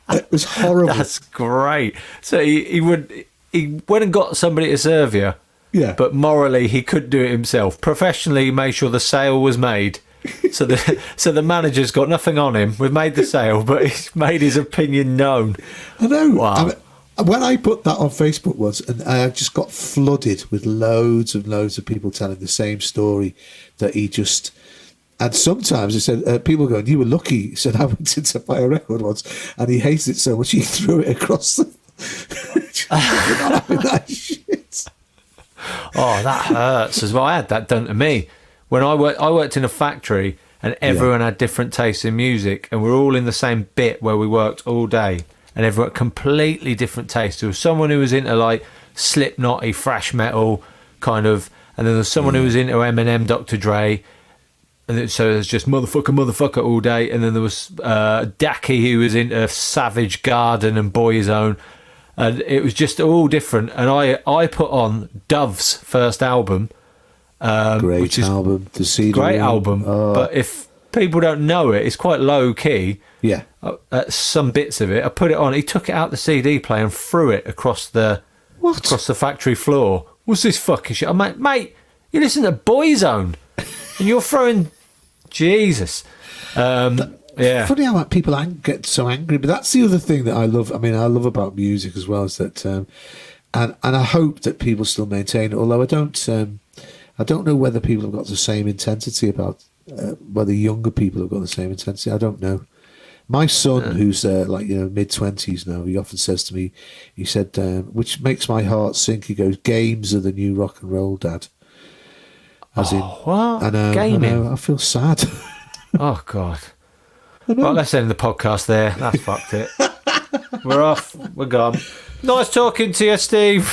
It was horrible. That's great. So he went and got somebody to serve you. Yeah. But morally, he couldn't do it himself. Professionally, he made sure the sale was made. So the manager's got nothing on him. We've made the sale, but he's made his opinion known. I know. Wow. I mean, when I put that on Facebook once, and I just got flooded with loads and loads of people telling the same story, that he just... And sometimes he said, people going, "You were lucky." He said, "I went in to buy a record once, and he hated it so much he threw it across the... that shit. Oh, that hurts as well. I had that done to me when I worked in a factory, and everyone had different tastes in music, and we're all in the same bit where we worked all day, and everyone had completely different tastes. There was someone who was into like Slipknotty, thrash metal kind of, and then there was someone who was into Eminem, Dr. Dre, and so there's just motherfucker all day, and then there was Daki who was into Savage Garden and Boyzone. And it was just all different. And I put on Dove's first album. Great which is album. The CD. Great album. Oh. But if people don't know it, it's quite low key. Yeah. Some bits of it. I put it on. He took it out the CD player and threw it across the factory floor. What's this fucking shit? I'm like, mate, you listen to Boyzone and you're throwing... Jesus. Yeah. Funny how people get so angry, but that's the other thing that I love. I mean, I love about music as well, is that, and I hope that people still maintain it. Although I don't know whether people have got the same intensity about whether younger people have got the same intensity. I don't know. My son, who's mid-20s now, he often says to me, he said, which makes my heart sink. He goes, "Games are the new rock and roll, Dad." As in, what? I know, Gaming? I feel sad. Oh, God. Right, let's end the podcast there. That's fucked it. We're off. We're gone. Nice talking to you, Steve.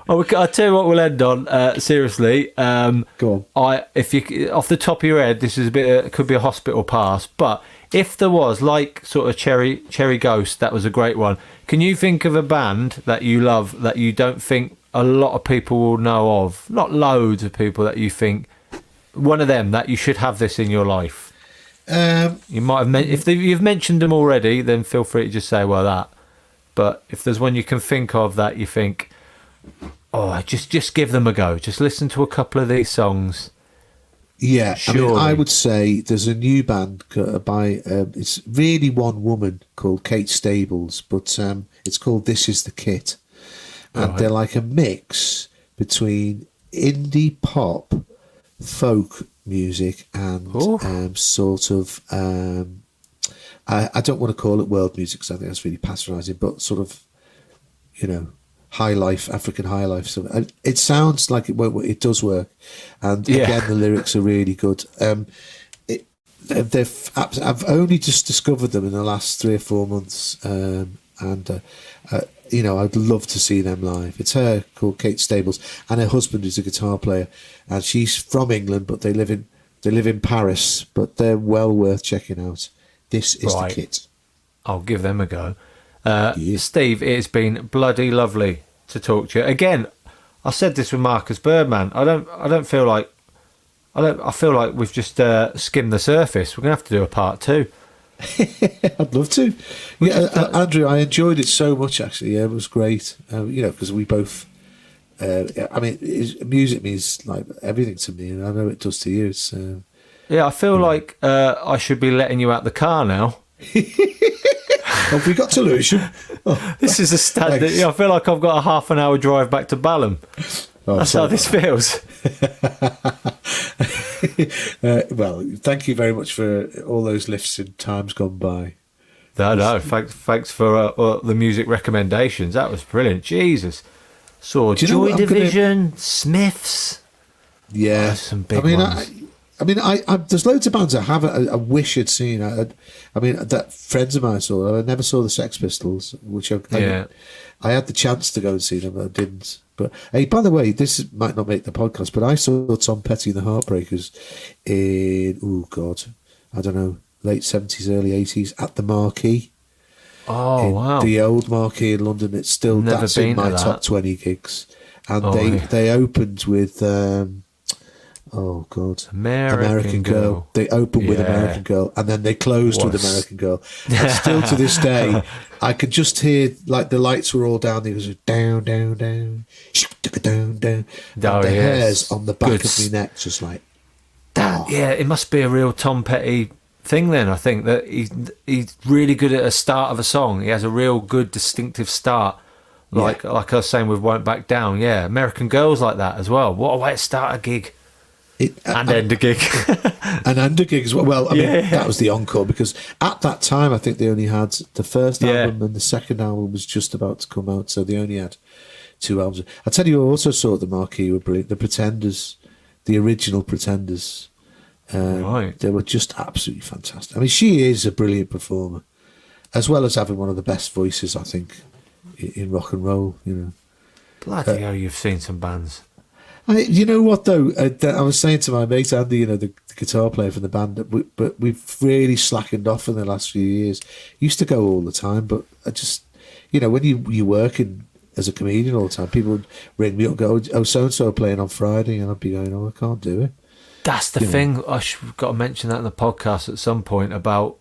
I'll tell you what we'll end on. Seriously, Go on. If you off the top of your head, this is it could be a hospital pass, but if there was like sort of Cherry Ghost, that was a great one. Can you think of a band that you love that you don't think a lot of people will know of? Not loads of people that you think one of them that you should have this in your life. You might have if you've mentioned them already, then feel free to just say that. But if there's one you can think of that you think, oh, just give them a go. Just listen to a couple of these songs. Yeah, Surely. I would say there's a new band by it's really one woman called Kate Stables, but it's called This Is the Kit, and they're like a mix between indie pop, folk music, and sort of I don't want to call it world music because I think that's really patronising, but sort of, high life, African high life. So it sounds like it does work, and again the lyrics are really good. I've only just discovered them in the last 3 or 4 months, and I'd love to see them live. It's her called Kate Stables, and her husband is a guitar player, and she's from England, but they live in Paris. But they're well worth checking out. This is the Kit. I'll give them a go. Steve, it's been bloody lovely to talk to you again. I said this with Marcus Birdman. I feel like we've just skimmed the surface. We're gonna have to do a part 2. I'd love to. Andrew, I enjoyed it so much. Actually, it was great. Because we both. Music means like everything to me, and I know it does to you. So. Yeah, I feel like I should be letting you out the car now. Have we got to Lewisham? This is a standard. I feel like I've got a half an hour drive back to Balham. That's how this feels. Well, thank you very much for all those lifts in times gone by. No, thanks for the music recommendations. That was brilliant. Jesus. Saw Joy Division, Smiths. Yeah. Some big ones. I there's loads of bands I haven't. I wish I'd seen. That friends of mine saw. I never saw the Sex Pistols, which I had the chance to go and see them, but I didn't. But hey, by the way, this might not make the podcast, but I saw Tom Petty and the Heartbreakers in I don't know, late 70s, early 80s at the Marquee. Oh wow! The old Marquee in London. It's still that's in my top 20 gigs, and they opened with. American Girl. They opened with American Girl, and then they closed with American Girl. And still to this day, I could just hear like the lights were all down. There was down, down, down, down, down. And the hairs on the back of my neck, just like that. Yeah, it must be a real Tom Petty thing. Then I think that he's really good at a start of a song. He has a real good distinctive start. Like I was saying with Won't Back Down. Yeah, American Girl's like that as well. What a way to start a gig. End a gig. And end a gig as well. Well, that was the encore, because at that time I think they only had the first album and the second album was just about to come out, so they only had 2 albums. I tell you, I also saw the Marquee were brilliant. The Pretenders, the original Pretenders, they were just absolutely fantastic. I mean, she is a brilliant performer, as well as having one of the best voices, I think, in rock and roll. Bloody hell, you've seen some bands. You know what though? I was saying to my mate Andy, the guitar player from the band, but we've really slackened off in the last few years. Used to go all the time, but I just, when you working as a comedian all the time, people would ring me up and go, "Oh, so and so are playing on Friday," and I'd be going, "Oh, I can't do it." That's the thing. I've got to mention that in the podcast at some point about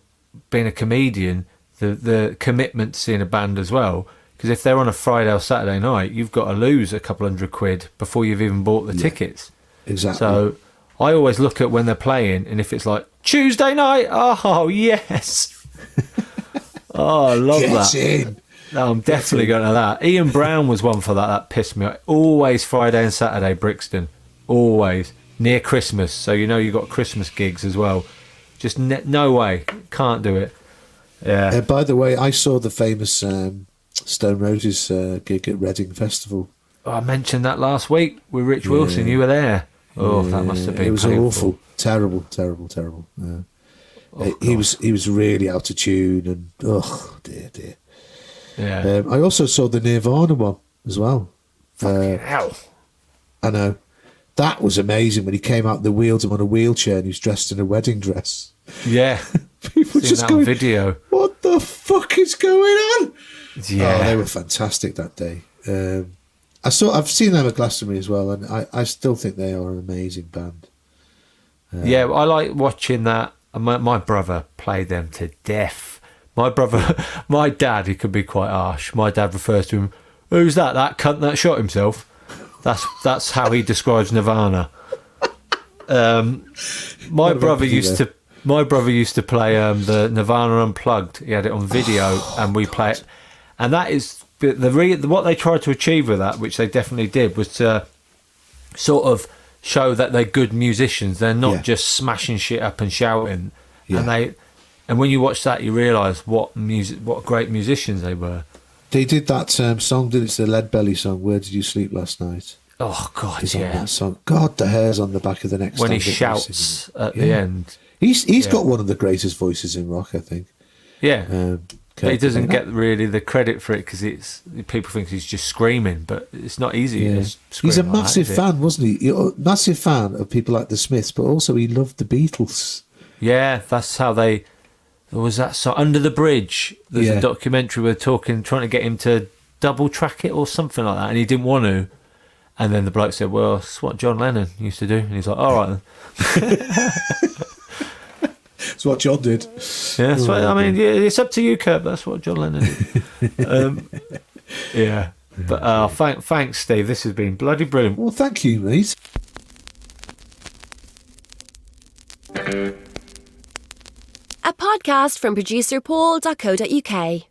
being a comedian, the commitment to seeing a band as well. Because if they're on a Friday or Saturday night, you've got to lose a couple £100 before you've even bought the tickets. Exactly. So I always look at when they're playing, and if it's like Tuesday night, oh yes, oh I love that. No, I'm definitely going to that. Ian Brown was one for that. That pissed me off. Always Friday and Saturday, Brixton. Always near Christmas, so you got Christmas gigs as well. Just no way, can't do it. Yeah. By the way, I saw the famous Stone Roses gig at Reading Festival. Oh, I mentioned that last week with Rich Wilson. You were there. Oh, that must have been. It was painful. awful, terrible. He was really out of tune, and oh dear. Yeah. I also saw the Nirvana one as well. Fucking hell. I know. That was amazing when he came out, they wheeled him on a wheelchair and he was dressed in a wedding dress. Yeah. People Seen just that going, on video. what the fuck is going on? Yeah. Oh, they were fantastic that day. I've seen them at Glastonbury as well, and I still think they are an amazing band. Yeah, I like watching that. My brother played them to death. My dad, he could be quite harsh. My dad refers to him, who's that? That cunt that shot himself? That's how he describes Nirvana. My brother used to play the Nirvana Unplugged. He had it on video, and we play it. And that is what they tried to achieve with that, which they definitely did, was to sort of show that they're good musicians. They're not just smashing shit up and shouting. Yeah. And when you watch that, you realise what great musicians they were. They did that song, did it? It's the Lead Belly song, Where Did You Sleep Last Night? Oh, God, He's on that song. God, the hairs on the back of the neck. When he shouts at the end. He's got one of the greatest voices in rock, I think. Yeah. But he doesn't get really the credit for it because people think he's just screaming, but it's not easy. Yeah. He's a massive fan, wasn't he? Massive fan of people like the Smiths, but also he loved the Beatles. Yeah, that's how they... There was that song, Under the Bridge. There's a documentary where trying to get him to double track it or something like that, and he didn't want to. And then the bloke said, well, it's what John Lennon used to do. And he's like, all right then. That's what John did. Yeah, that's it's up to you, Kurt. That's what John Lennon did. Yeah. But thanks, Steve. This has been bloody brilliant. Well, thank you, mate. A podcast from producer Paul.co.uk.